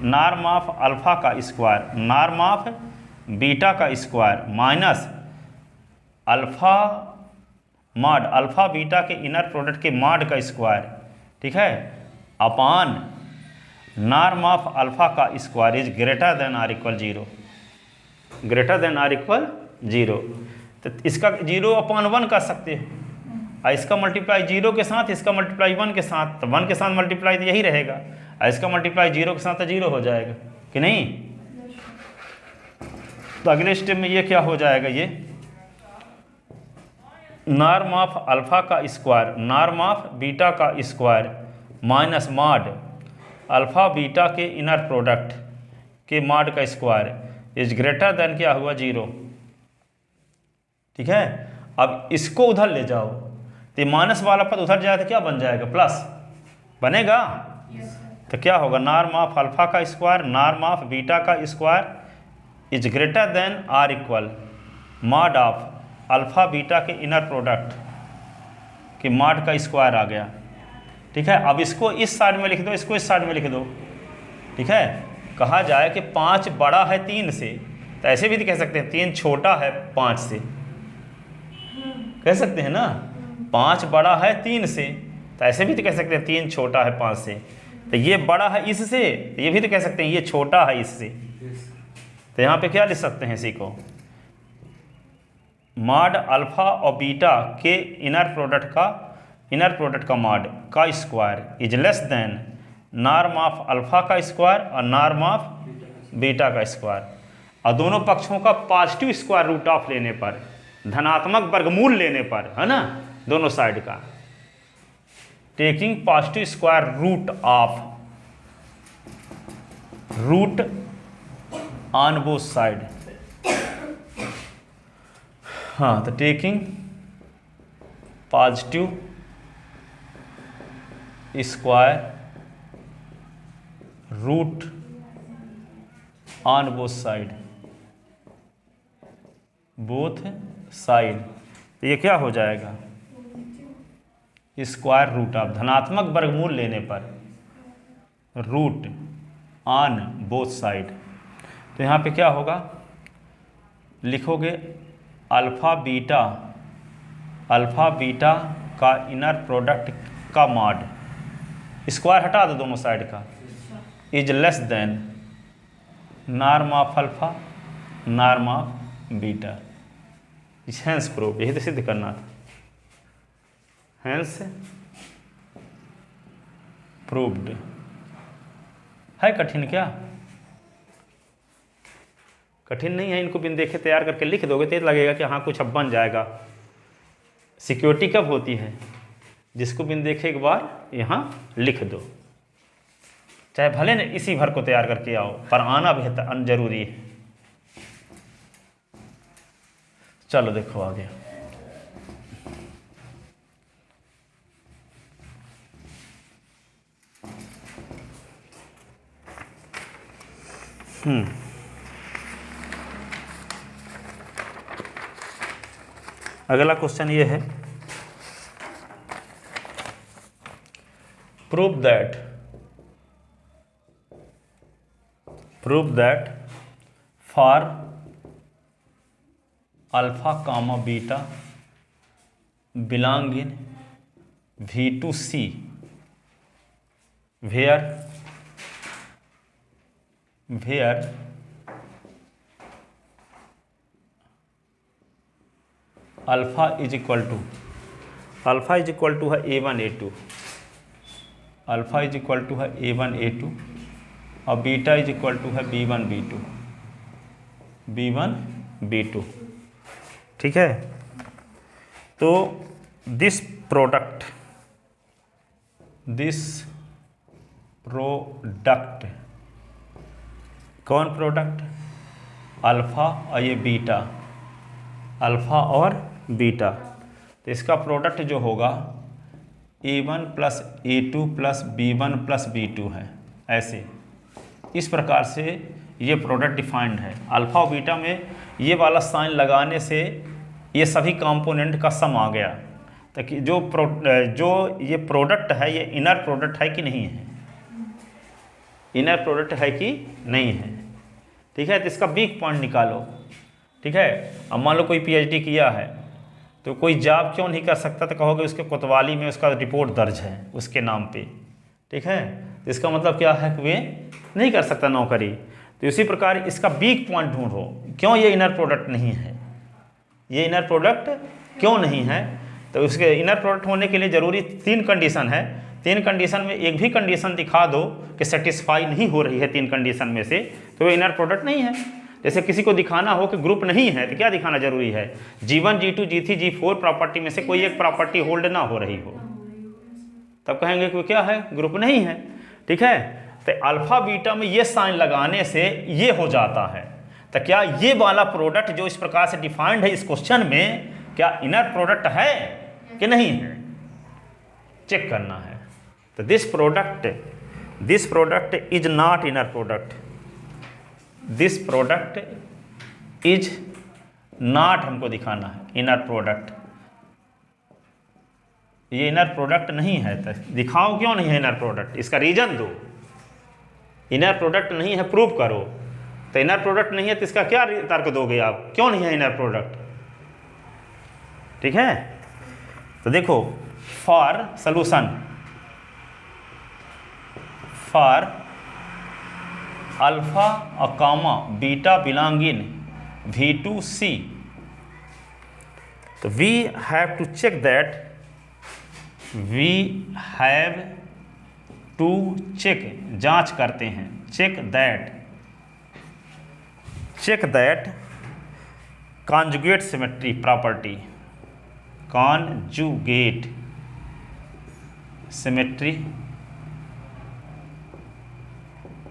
नॉर्म ऑफ अल्फा का स्क्वायर नॉर्म ऑफ बीटा का square minus alpha mod alpha beta के इनर प्रोडक्ट के मॉड का स्क्वायर। ठीक है, अपॉन नॉर्म ऑफ अल्फा का square is greater than or equal 0, greater than or equal 0। तो इसका 0/1 कर सकते हो, और इसका मल्टीप्लाई 0 के साथ, इसका मल्टीप्लाई 1 के साथ, तो 1 के साथ मल्टीप्लाई तो यही रहेगा, और इसका मल्टीप्लाई 0 के साथ तो 0 हो जाएगा कि नहीं। तो अगले स्टेप में ये क्या हो जाएगा, ये नॉर्म ऑफ अल्फा का स्क्वायर नॉर्म ऑफ बीटा का square minus mod alpha beta के इनर प्रोडक्ट के मॉड का स्क्वायर इज ग्रेटर देन क्या हुआ 0। ठीक है, अब इसको उधर ले जाओ, तो माइनस वाला पद उधर जाए तो क्या बन जाएगा, प्लस बनेगा। तो क्या होगा, नॉर्म ऑफ अल्फा का स्क्वायर नॉर्म ऑफ बीटा का square is greater than or equal mod of alpha beta के इनर प्रोडक्ट के मॉड का स्क्वायर आ गया। ठीक है, अब इसको इस साइड में लिख दो, इसको इस साइड में लिख दो। ठीक है, कहा जाए कि 5 बड़ा है 3 से, तो ऐसे भी तो कह सकते हैं 3 छोटा है 5 से, कह सकते हैं ना, 5 बड़ा है 3 से, तो ऐसे भी तो कह सकते हैं 3 छोटा है 5 से। तो ये बड़ा है इससे, तो ये भी तो कह सकते हैं ये छोटा है इससे। तो यहाँ पे क्या लिख सकते हैं इसी को, मॉड अल्फा और बीटा के इनर प्रोडक्ट का मॉड का square is less than norm of alpha का स्क्वायर और नॉर्म ऑफ बीटा का स्क्वायर। और दोनों पक्षों का पॉजिटिव स्क्वायर रूट ऑफ लेने पर, धनात्मक वर्गमूल लेने पर, है ना, दोनों साइड का, taking positive square root on both side, हाँ, तो taking positive square root on both side, तो ये क्या हो जाएगा, स्क्वायर रूट ऑफ, धनात्मक वर्गमूल लेने पर रूट ऑन बोथ साइड। तो यहाँ पे क्या होगा, लिखोगे अल्फ़ा बीटा का इनर प्रोडक्ट का मॉड, स्क्वायर हटा दो दोनों साइड का, is less than norm of alpha norm of beta. Hence proof, यही तो सिद्ध करना था, हैंस प्रूव्ड। है कठिन क्या? कठिन नहीं है, इनको बिन देखे तैयार करके लिख दोगे तो लगेगा कि हाँ कुछ अब बन जाएगा। सिक्योरिटी कब होती है, जिसको बिन देखे एक बार यहाँ लिख दो, चाहे भले न इसी भर को तैयार करके आओ, पर आना बेहतर जरूरी है। चलो देखो आगे। अगला क्वेश्चन ये है, prove that for alpha comma beta belong in V2C where alpha is equal to है A1 A2, alpha is equal to है A1 A2 और बीटा इज इक्वल टू है B1 B2। ठीक है, तो दिस प्रोडक्ट कौन प्रोडक्ट, अल्फ़ा और ये बीटा, अल्फ़ा और बीटा, तो इसका प्रोडक्ट जो होगा A1 plus A2 plus B1 plus B2 है। ऐसे इस प्रकार से ये प्रोडक्ट डिफाइंड है। अल्फ़ा और बीटा में ये वाला साइन लगाने से ये सभी कंपोनेंट का सम आ गया, ताकि जो ये प्रोडक्ट है ये इनर प्रोडक्ट है कि नहीं है, इनर प्रोडक्ट है कि नहीं है। ठीक है, तो इसका वीक पॉइंट निकालो। ठीक है, अब मान लो कोई PhD किया है तो कोई जॉब क्यों नहीं कर सकता, तो कहोगे उसके कोतवाली में उसका रिपोर्ट दर्ज है उसके नाम पे। ठीक है, तो इसका मतलब क्या है कि वे नहीं कर सकता नौकरी। तो इसी प्रकार इसका वीक पॉइंट ढूंढो, क्यों ये इनर प्रोडक्ट नहीं है, ये इनर प्रोडक्ट क्यों नहीं है। तो उसके इनर प्रोडक्ट होने के लिए ज़रूरी 3 कंडीशन है। 3 कंडीशन में एक भी कंडीशन दिखा दो कि सेटिस्फाई नहीं हो रही है 3 कंडीशन में से, तो वो इनर प्रोडक्ट नहीं है। जैसे किसी को दिखाना हो कि ग्रुप नहीं है, तो क्या दिखाना जरूरी है, G1 G2 G3 G4 property में से कोई एक प्रॉपर्टी होल्ड ना हो रही हो, तब कहेंगे कि क्या है, ग्रुप नहीं है। ठीक है, तो अल्फा बीटा में ये साइन लगाने से ये हो जाता है। तो क्या ये वाला प्रोडक्ट जो इस प्रकार से डिफाइंड है इस क्वेश्चन में, क्या इनर प्रोडक्ट है कि नहीं है, चेक करना है। तो this product is not inner product, this product is not, हमको दिखाना है इनर प्रोडक्ट, ये इनर प्रोडक्ट नहीं है। तो दिखाओ क्यों नहीं है इनर प्रोडक्ट, इसका रीजन दो। इनर प्रोडक्ट नहीं है, प्रूव करो। तो इनर प्रोडक्ट नहीं है तो इसका क्या तर्क दोगे आप, क्यों नहीं है इनर प्रोडक्ट। ठीक है, तो देखो, फॉर सॉल्यूशन फॉर अल्फा और कामा बीटा बिलोंग इन V2C, तो वी हैव टू चेक जांच करते हैं, check that conjugate symmetry property, conjugate symmetry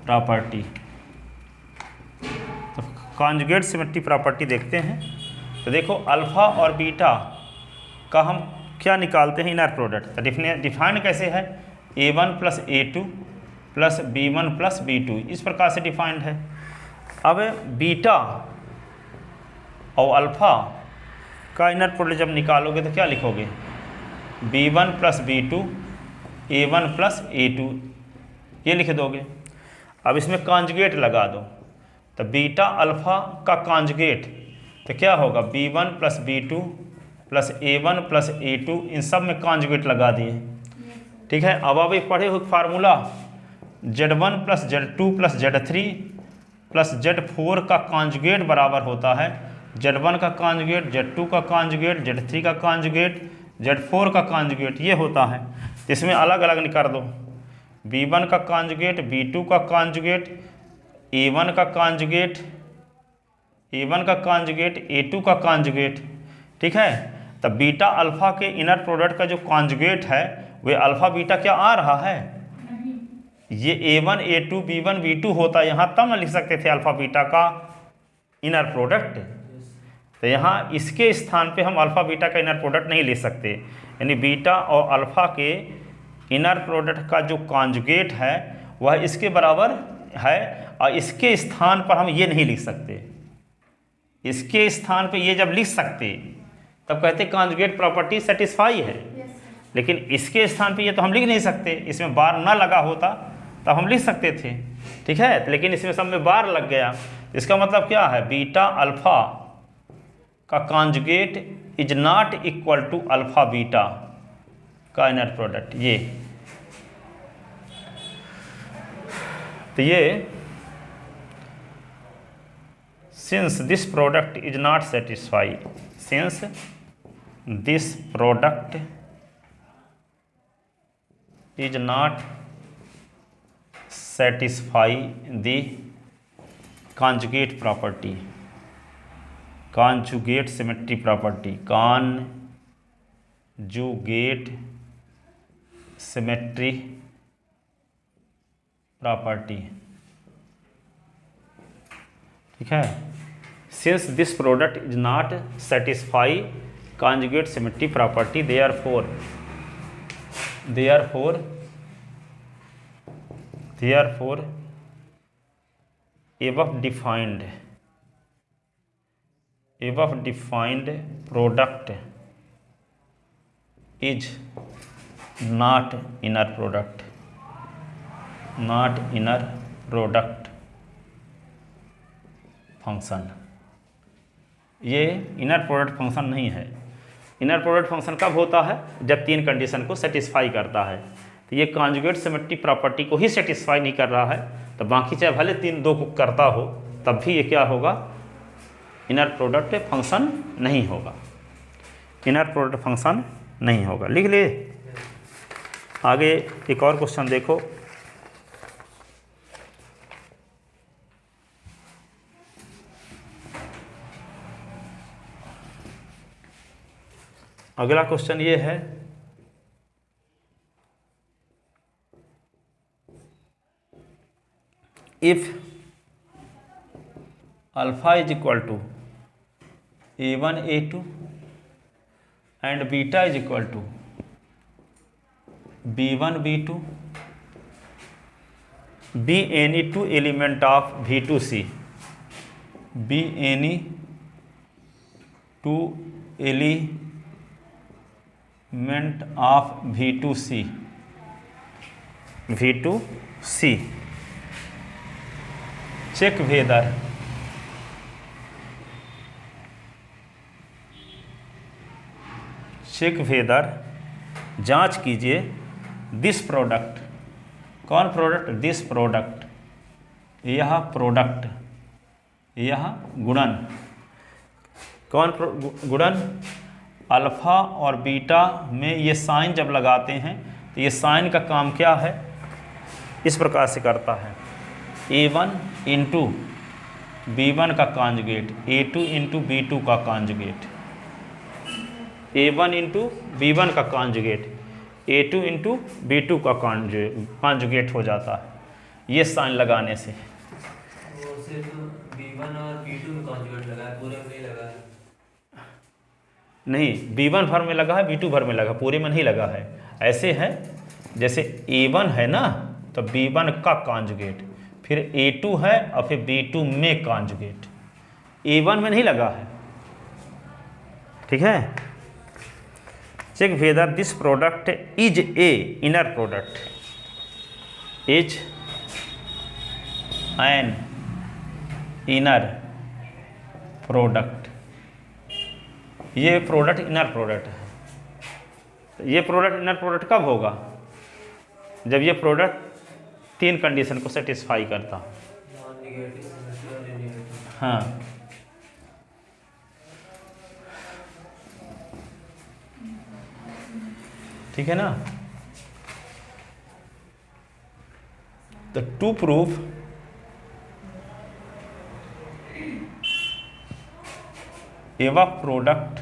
property. तो कॉन्जुगेट सिमेट्री प्रॉपर्टी देखते हैं। तो देखो अल्फ़ा और बीटा का हम क्या निकालते हैं, इनर प्रोडक्ट। तो डिफाइन कैसे है, A1 plus A2 plus B1 plus B2, इस प्रकार से डिफाइंड है। अब बीटा और अल्फ़ा का इनर प्रोडक्ट जब निकालोगे तो क्या लिखोगे, B1 plus B2 A1 plus A2, ये लिख दोगे। अब इसमें कॉन्जुगेट लगा दो, तो बीटा अल्फ़ा का कॉन्जुगेट तो क्या होगा, B1 plus B2 plus A1 plus A2, इन सब में कॉन्जुगेट लगा दिए। ठीक है, अब एक पढ़े हुए formula Z1 plus Z2 plus Z3 plus Z4 का कॉन्जुगेट बराबर होता है Z1 का कॉन्जुगेट, Z2 का कॉन्जुगेट, Z3 का कॉन्जुगेट, Z4 का कॉन्जुगेट, ये होता है। इसमें अलग अलग कर दो, B1 का कॉन्जुगेट, B2 का कॉन्जुगेट, A1 का कॉन्जुगेट, A1 का कॉन्जुगेट, A2 का कॉन्जुगेट। ठीक है, तब बीटा अल्फ़ा के इनर प्रोडक्ट का जो कॉन्जुगेट है वे अल्फ़ा बीटा क्या आ रहा है, ये A1 A2 B1 B2 होता, यहाँ तब न लिख सकते थे अल्फ़ा बीटा का इनर प्रोडक्ट। तो यहाँ इसके स्थान पे हम अल्फ़ा बीटा का इनर प्रोडक्ट नहीं ले सकते, यानी बीटा और अल्फ़ा के इनर प्रोडक्ट का जो कॉन्जुगेट है वह इसके बराबर है, और इसके स्थान पर हम ये नहीं लिख सकते। इसके स्थान पे ये जब लिख सकते तब कहते कॉन्जुगेट प्रॉपर्टी सेटिस्फाई है, लेकिन इसके स्थान पे ये तो हम लिख नहीं सकते, इसमें बार ना लगा होता तब हम लिख सकते थे। ठीक है, लेकिन इसमें सब में बार लग गया, इसका मतलब क्या है, बीटा अल्फ़ा का conjugate is not equal to alpha beta का इनर प्रोडक्ट। ये तो ये since this product is not satisfy, since this product is not satisfy the conjugate property, conjugate symmetry property, conjugate symmetry property। ठीक है, since this product is not satisfy conjugate symmetry property, therefore above defined product is not inner product function. ये inner product function नहीं है। Inner product function कब होता है, जब तीन कंडीशन को सेटिस्फाई करता है। तो ये कॉन्जुगेट सिमेट्री प्रॉपर्टी को ही सेटिस्फाई नहीं कर रहा है, तो बाकी चाहे भले दो को करता हो तब भी ये क्या होगा, इनर प्रोडक्ट फंक्शन नहीं होगा, इनर प्रोडक्ट फंक्शन नहीं होगा। लिख ले, आगे एक और क्वेश्चन देखो। अगला क्वेश्चन ये है, if alpha is equal to A1 A2 and beta is equal to B1 B2, be any two element of V2C, be any two element of V2C, check whether जांच कीजिए दिस प्रोडक्ट, कौन product, this product, यह product, यह गुणन, कौन गुणन, alpha और beta में ये साइन जब लगाते हैं तो ये साइन का काम क्या है, इस प्रकार से करता है, A1 इंटू B1 का कॉन्जुगेट, A2 इंटू B2 का कॉन्जुगेट, A1 इंटू B1 का कॉन्जुगेट, A2 इंटू B2 का कॉन्जुगेट हो जाता है ये साइन लगाने से। वो सिर्फ B1 और B2 में कॉन्जुगेट लगा है, पूरे में नहीं लगा है। नहीं, B1 भर में लगा है, B2 भर में लगा, पूरे में नहीं लगा है। ऐसे है जैसे A1 है ना, तो B1 का कॉन्जुगेट, फिर A2 है और फिर B2 में कॉन्जुगेट, A1 में नहीं लगा है। ठीक है। Check whether this product is a inner product, is an inner product. ये प्रोडक्ट इनर प्रोडक्ट है। ये प्रोडक्ट इनर प्रोडक्ट कब होगा? जब ये प्रोडक्ट 3 कंडीशन को सेटिस्फाई करता। हाँ, ठीक है ना। तो टू प्रूफ एवा product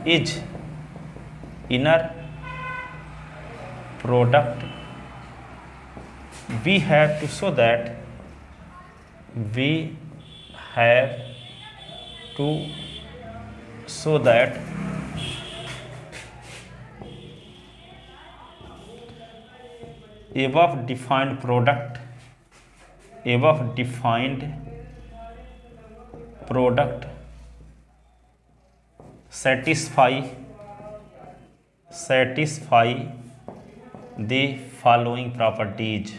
is inner product, we have to show that above defined product satisfy the following properties।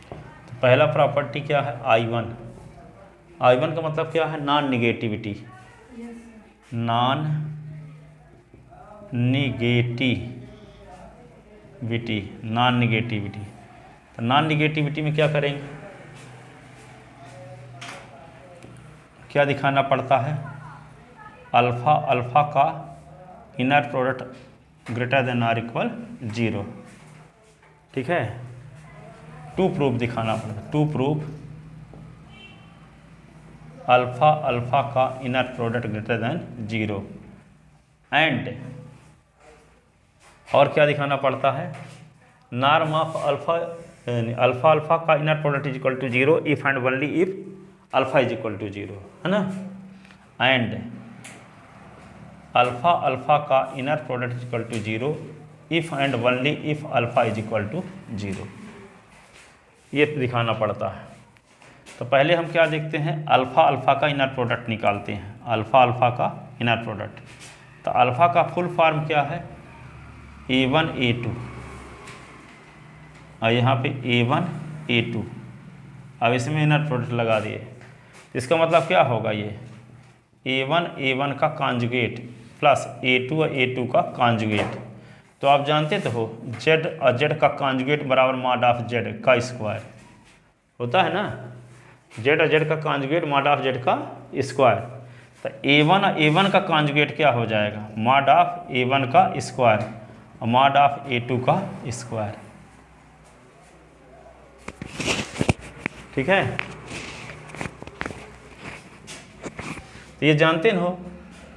तो पहला प्रॉपर्टी क्या है? I1। I1 का मतलब क्या है? Non negativity. Non negativity. तो नॉन निगेटिविटी में क्या करेंगे? क्या दिखाना पड़ता है? अल्फा का inner product greater than or equal 0। ठीक है। टू प्रूफ दिखाना पड़ता है। टू प्रूफ अल्फा का inner product greater than 0 and, और क्या दिखाना पड़ता है? नॉर्म ऑफ अल्फा का inner product is equal to 0 if and only if alpha is equal to 0, है ना। एंड अल्फा का inner product is equal to 0 if and only if alpha is equal to 0, ये दिखाना पड़ता है। तो पहले हम क्या देखते हैं? अल्फा का इनर प्रोडक्ट निकालते हैं। अल्फा का इनर प्रोडक्ट, तो अल्फा का फुल फॉर्म क्या है? A1 A2, और यहाँ पे A1 A2। अब इसमें इनर प्रोडक्ट लगा दिए, इसका मतलब क्या होगा? ये A1 का कॉन्जुगेट प्लस A2 A2 का कॉन्जुगेट। तो आप जानते तो हो Z और Z का कॉन्जुगेट बराबर मॉड ऑफ Z का स्क्वायर होता है ना। Z और Z का कॉन्जुगेट मॉड ऑफ Z का स्क्वायर। तो A1 और A1 का कॉन्जुगेट क्या हो जाएगा? मॉड ऑफ A1 का स्क्वायर और मॉड ऑफ A2 का स्क्वायर। ठीक है। तो ये जानते हो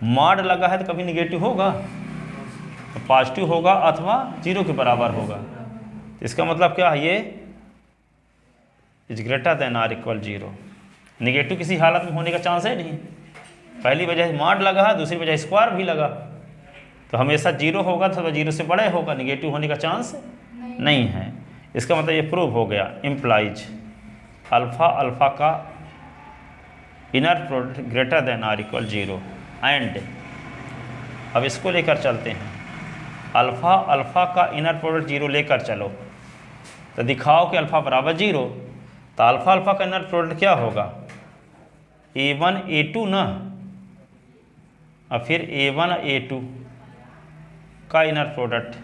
मॉड लगा है तो कभी निगेटिव होगा, तो पॉजिटिव होगा अथवा 0 के बराबर होगा। तो इसका मतलब क्या है? ये is greater than or equal 0। Negative किसी हालत में होने का चांस है नहीं। पहली वजह मॉड लगा है, दूसरी वजह स्क्वायर भी लगा, तो हमेशा 0 होगा तो 0 से बड़े होगा, निगेटिव होने का चांस नहीं है। इसका मतलब ये प्रूव हो गया। इम्प्लाइज अल्फा का inner product greater than or equal 0 and, अब इसको लेकर चलते हैं। अल्फा का इनर प्रोडक्ट 0 लेकर चलो तो दिखाओ कि अल्फा बराबर 0। तो अल्फा का इनर प्रोडक्ट क्या होगा? A1 A2 ना, और फिर A1 A2 का इनर प्रोडक्ट,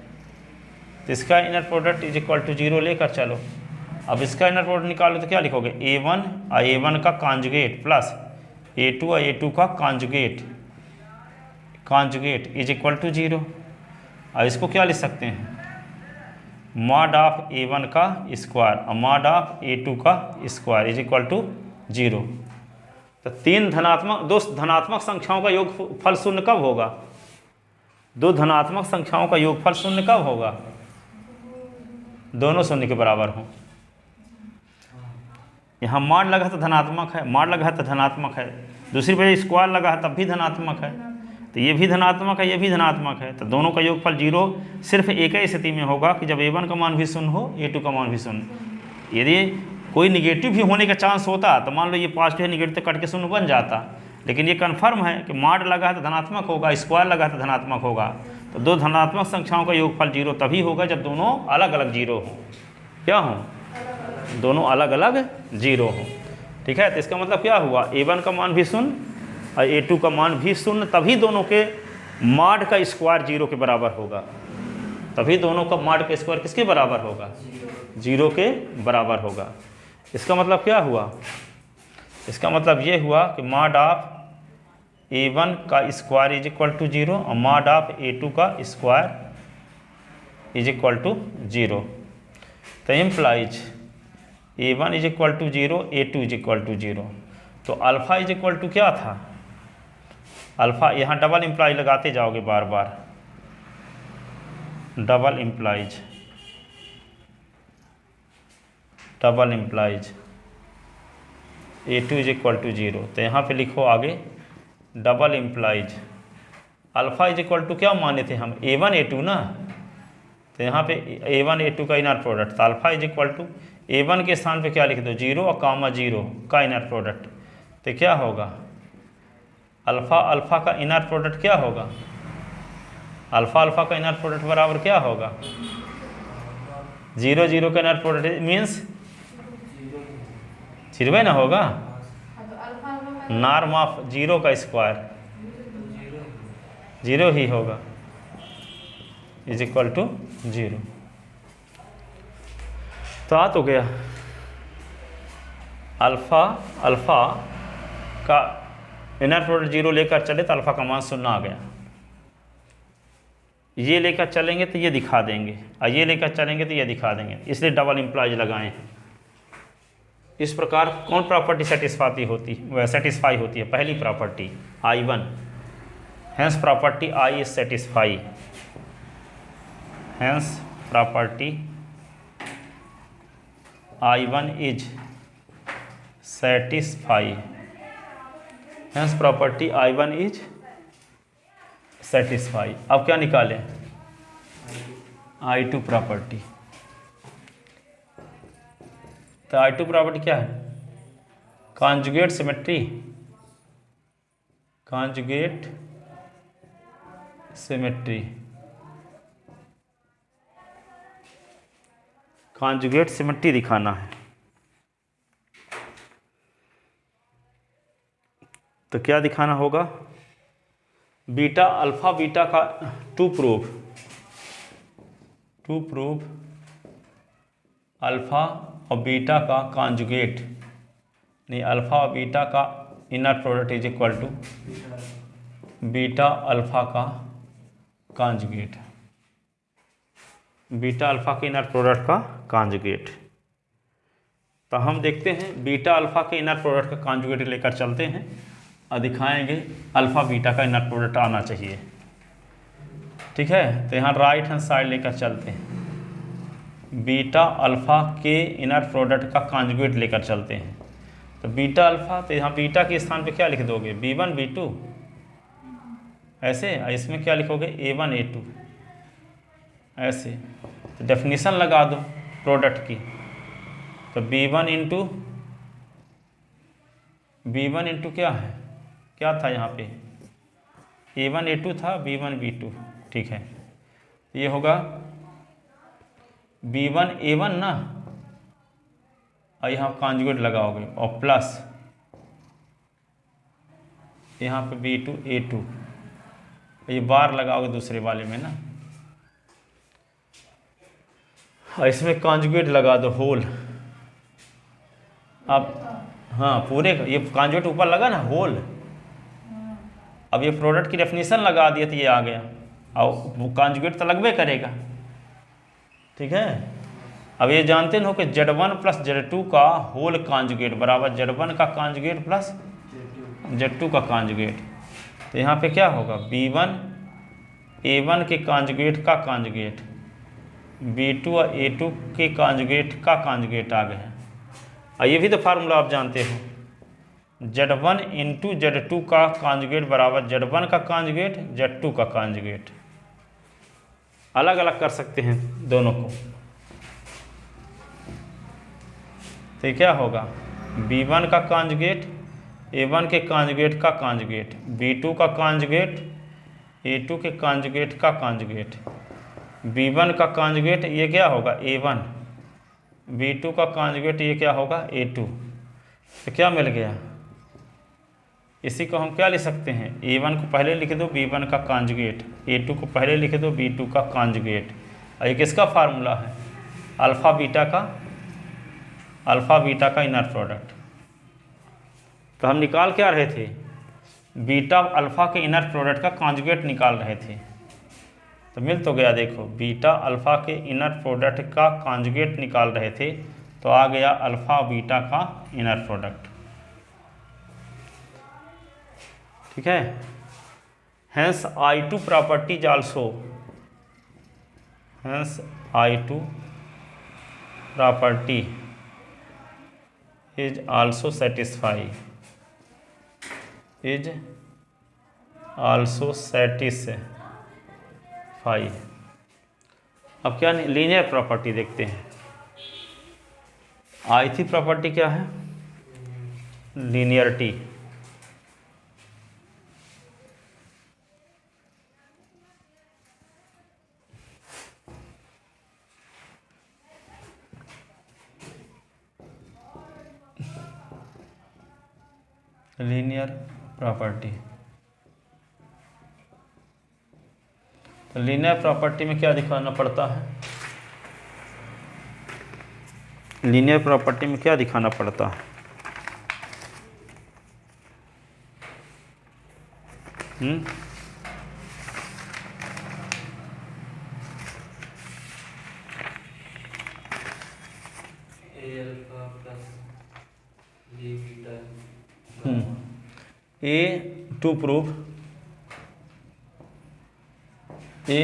तो इसका inner product is equal to 0 लेकर चलो। अब इसका इनर प्रोडक्ट निकालो तो क्या लिखोगे? A1 और A1 का कॉन्जुगेट प्लस A2 और A2 का कॉन्जुगेट इज इक्वल टू 0। अब इसको क्या लिख सकते हैं? मॉड ऑफ A1 का स्क्वायर और मॉड ऑफ A2 का स्क्वायर इज इक्वल टू 0। तो दो धनात्मक संख्याओं का योगफल शून्य कब होगा? दो धनात्मक संख्याओं का योगफल शून्य कब होगा? दोनों शून्य के बराबर हों। यहाँ माड लगा तो धनात्मक है, माड लगा है तो धनात्मक है, दूसरी वजह स्क्वायर लगा है तब भी धनात्मक है, तो ये भी धनात्मक है, ये भी धनात्मक है, तो दोनों का योगफल 0 सिर्फ एक ही स्थिति में होगा कि जब a1 का मान भी शून्य हो, a2 का मान भी शून्य। यदि कोई निगेटिव भी होने का चांस होता तो मान लो ये पॉजिटिव है निगेटिव तो कट के शून्य बन जाता, लेकिन ये कन्फर्म है कि माड लगा है तो धनात्मक होगा, स्क्वायर लगा है तो धनात्मक होगा। तो दो धनात्मक संख्याओं का योगफल 0 तभी होगा जब दोनों अलग अलग 0 हों। क्या हों? दोनों अलग अलग 0 हों। ठीक है, तो इसका मतलब क्या हुआ, a1 का मान भी शून्य और a2 का मान भी शून्य, तभी दोनों के माड का स्क्वायर 0 के बराबर होगा, तभी दोनों का माड का स्क्वायर किसके बराबर होगा, 0 के बराबर होगा। इसका मतलब क्या हुआ, इसका मतलब ये हुआ कि माड ऑफ a1 का स्क्वायर इज इक्वल टू 0 और माड ऑफ a2 का स्क्वायर इज इक्वल टू 0। तो implies a1 is equal to 0, a2 is equal to 0। तो अल्फ़ा इज इक्वल टू क्या था, अल्फ़ा, यहाँ डबल इम्प्लाई लगाते जाओगे बार बार, double implies, double implies a2 is equal to 0। तो यहाँ पे लिखो आगे double implies alpha is equal to क्या माने थे हम, a1 a2 ना, तो यहाँ पे a1 a2 का इनर प्रोडक्ट, तो alpha is equal to a1 के स्थान पे क्या लिख दो 0 और कामा 0 का इनर प्रोडक्ट, तो क्या होगा अल्फ़ा अल्फ़ा का इनर प्रोडक्ट क्या होगा, अल्फ़ा अल्फ़ा का इनर प्रोडक्ट बराबर क्या होगा 0 0 का इनर प्रोडक्ट मीन्स 0 ना होगा, नॉर्म ऑफ 0 का स्क्वायर 0 ही होगा, इज इक्वल टू 0। तो आ तो गया अल्फ़ा अल्फ़ा का इनर प्रोडक्ट 0 लेकर चले तो अल्फ़ा का मान 0 आ गया, ये लेकर चलेंगे तो ये दिखा देंगे और ये लेकर चलेंगे तो ये दिखा देंगे, इसलिए डबल इम्प्लाइज लगाए हैं। इस प्रकार कौन प्रॉपर्टी सेटिस्फाई होती है, पहली property I1, hence property I is satisfy, hence property I1 is satisfy, hence property I1 is satisfy. अब क्या निकालें, I2 प्रॉपर्टी। तो I2 प्रॉपर्टी क्या है, conjugate symmetry, conjugate symmetry, conjugate symmetry दिखाना है। तो क्या दिखाना होगा, बीटा अल्फ़ा बीटा का टू प्रूव अल्फ़ा और बीटा का कॉन्जुगेट, नहीं अल्फ़ा और बीटा का inner product is equal to beta alpha का कॉन्जुगेट, बीटा अल्फ़ा के इनर प्रोडक्ट का कॉन्जुगेट। तो हम देखते हैं बीटा अल्फ़ा के इनर प्रोडक्ट का कॉन्जुगेट लेकर चलते हैं और दिखाएंगे अल्फ़ा बीटा का इनर प्रोडक्ट आना चाहिए। ठीक है, तो यहाँ राइट हैंड साइड लेकर चलते हैं, बीटा अल्फ़ा के इनर प्रोडक्ट का कॉन्जुगेट लेकर चलते हैं। तो बीटा अल्फ़ा, तो यहाँ बीटा के स्थान पे क्या लिख दोगे b1 b2 ऐसे, इसमें क्या लिखोगे a1 a2 ऐसे। तो डेफिनेशन लगा दो प्रोडक्ट की, तो b1 इंटू क्या है, क्या था यहाँ पे a1 a2 था, b1 b2, ठीक है। ये होगा b1 a1 ना, और यहाँ कॉन्जुगेट लगाओगे और प्लस यहाँ पे b2 a2, ये बार लगाओगे दूसरे वाले में ना, और इसमें कॉन्जुगेट लगा दो होल। अब हाँ पूरे ये कॉन्जुगेट ऊपर लगा ना होल, अब ये प्रोडक्ट की डेफिनेशन लगा दिया तो ये आ गया, और कॉन्जुगेट तो लगबे करेगा। ठीक है, अब ये जानते हो कि Z1 प्लस Z2 का होल कॉन्जुगेट बराबर Z1 का कॉन्जुगेट प्लस Z2 का कॉन्जुगेट। तो यहाँ पे क्या होगा b1 a1 के कॉन्जुगेट का कॉन्जुगेट B2 और A2 के कांजुगेट का कांजुगेट आ गया। और ये भी तो फार्मूला आप जानते हो, Z1 इंटू Z2 का कांजुगेट बराबर Z1 का कांजुगेट Z2 का कांजुगेट। अलग अलग कर सकते हैं दोनों को। तो क्या होगा, B1 का कांजुगेट A1 के कांजुगेट का कांजुगेट, B2 का कांजुगेट A2 के कांजुगेट का कांजुगेट, B1 का कांजुगेट ये क्या होगा A1, B2 का कांजुगेट ये क्या होगा A2। तो क्या मिल गया, इसी को हम क्या लिख सकते हैं, A1 को पहले लिख दो B1 का कांजुगेट, A2 को पहले लिख दो B2 का कांजुगेट। और ये किसका फार्मूला है, अल्फ़ा बीटा का इनर प्रोडक्ट। तो हम निकाल क्या रहे थे, बीटा अल्फ़ा के इनर प्रोडक्ट का कांजुगेट निकाल रहे थे। तो मिल तो गया, देखो बीटा अल्फ़ा के इनर प्रोडक्ट का कांजुगेट निकाल रहे थे, तो आ गया अल्फ़ा बीटा का इनर प्रोडक्ट। ठीक है। Hence I2 properties also, hence I2 property is also satisfy, is also satisfy. अब क्या लीनियर प्रॉपर्टी देखते हैं। I3 प्रॉपर्टी क्या है, लीनियरिटी। लीनियर प्रॉपर्टी, तो लीनियर प्रॉपर्टी में क्या दिखाना पड़ता है, लीनियर प्रॉपर्टी में क्या दिखाना पड़ता है, a to prove a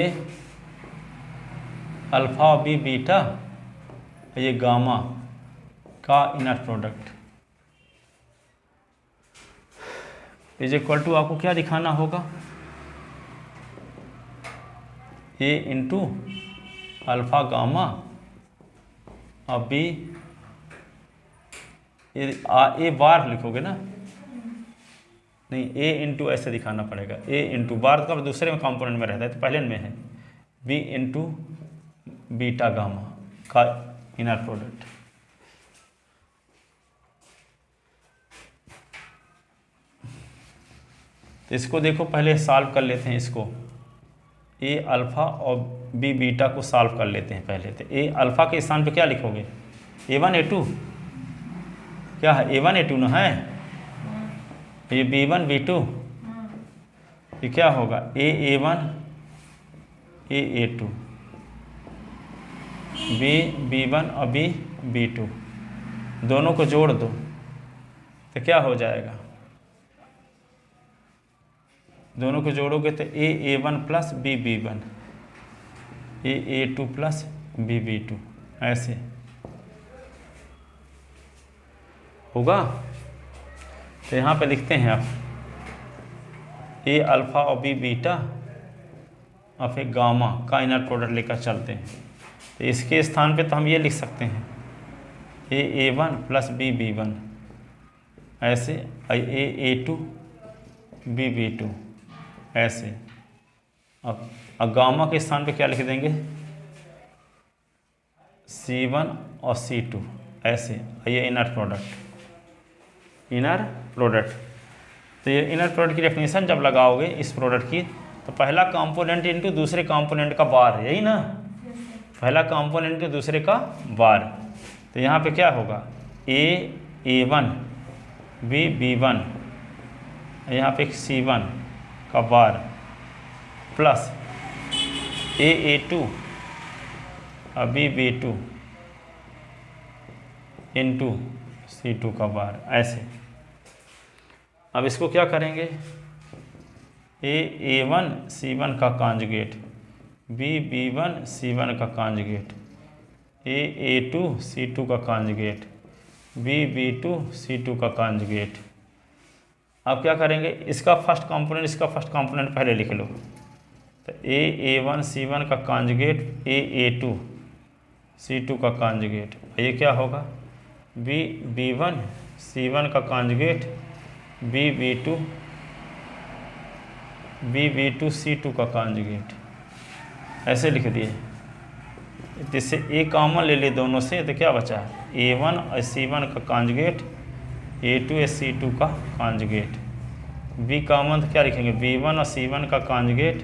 alpha b beta ये गामा का inner product is equal to, आपको क्या दिखाना होगा, ए इंटू अल्फ़ा गामा और बी, ए बार लिखोगे ना, नहीं ए इंटू ऐसे दिखाना पड़ेगा, ए इंटू बार का दूसरे में कंपोनेंट में रहता है तो पहले में है, बी इंटू बीटा गामा का इनर प्रोडक्ट। तो इसको देखो पहले सॉल्व कर लेते हैं, इसको ए अल्फ़ा और बी बीटा को सॉल्व कर लेते हैं पहले। तो ए अल्फ़ा के स्थान पे क्या लिखोगे, A1 A2 क्या है, A1 A2 ना है, ये B1 B2, ये क्या होगा A1 A2, B1 और B2 दोनों को जोड़ दो तो क्या हो जाएगा, दोनों को जोड़ोगे तो A1 plus B1, A2 plus B2 ऐसे होगा। तो यहाँ पे लिखते हैं आप ए अल्फ़ा और बी बीटा और फिर गामा का इनर प्रोडक्ट लेकर चलते हैं। तो इसके स्थान पे तो हम ये लिख सकते हैं A1 प्लस B1 ऐसे, A2 B2 ऐसे। अब गामा के स्थान पे क्या लिख देंगे, C1 और C2 ऐसे, ये इनर प्रोडक्ट, इनर प्रोडक्ट। तो ये इनर प्रोडक्ट की डेफिनेशन जब लगाओगे इस प्रोडक्ट की, तो पहला कंपोनेंट इनटू दूसरे कंपोनेंट का बार, यही ना, पहला कंपोनेंट इनटू दूसरे का बार। तो यहाँ पे क्या होगा, A1 B1, यहाँ पे C1 का बार प्लस A2 और B2 इंटू C2 का बार ऐसे। अब इसको क्या करेंगे, A1 C1 का कांजुगेट B1 C1 का कॉन्जुगेट, A2 C2 का कॉन्जुगेट, B2 C2 का कॉन्जुगेट। अब क्या करेंगे, इसका फर्स्ट कंपोनेंट इसका फर्स्ट कंपोनेंट पहले लिख लो। तो A1 C1 का कॉन्जुगेट A2 C2 का कॉन्जुगेट, ये क्या होगा B1 C1 का कॉन्जुगेट B2 C2 का कॉन्जुगेट, ऐसे लिख दिए। जिससे A कॉमन ले ले दोनों से, तो क्या बचा A1 और C1 का कॉन्जुगेट A2 और C2 का कॉन्जुगेट। B कॉमन तो क्या लिखेंगे B1 और C1 का कॉन्जुगेट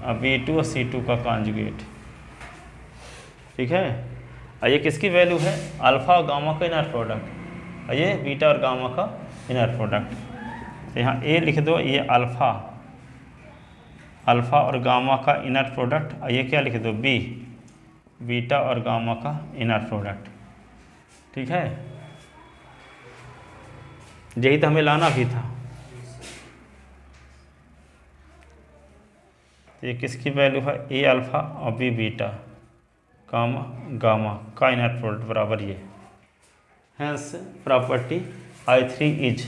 और B2 और C2 का कॉन्जुगेट। ठीक है। और ये किसकी वैल्यू है, अल्फ़ा और गामा का इनर प्रोडक्ट, और ये बीटा और गामा का इनर प्रोडक्ट। तो यहाँ A लिख दो, ये अल्फ़ा और गामा का इनर प्रोडक्ट, और ये क्या लिख दो B बीटा और गामा का इनर प्रोडक्ट। ठीक है, यही तो हमें लाना भी था। ये किसकी वैल्यू है, A अल्फ़ा और B बीटा गामा का इनर प्रोडक्ट बराबर ये। Hence property I3 is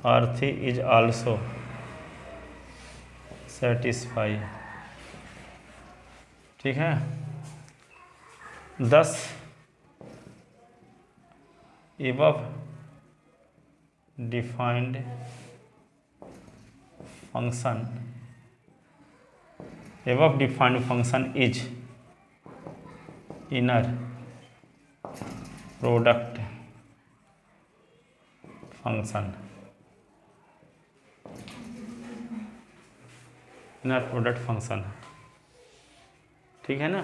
R3 is also satisfy. ठीक है। 10 above defined function is inner product function। Inner product function है, ठीक है ना।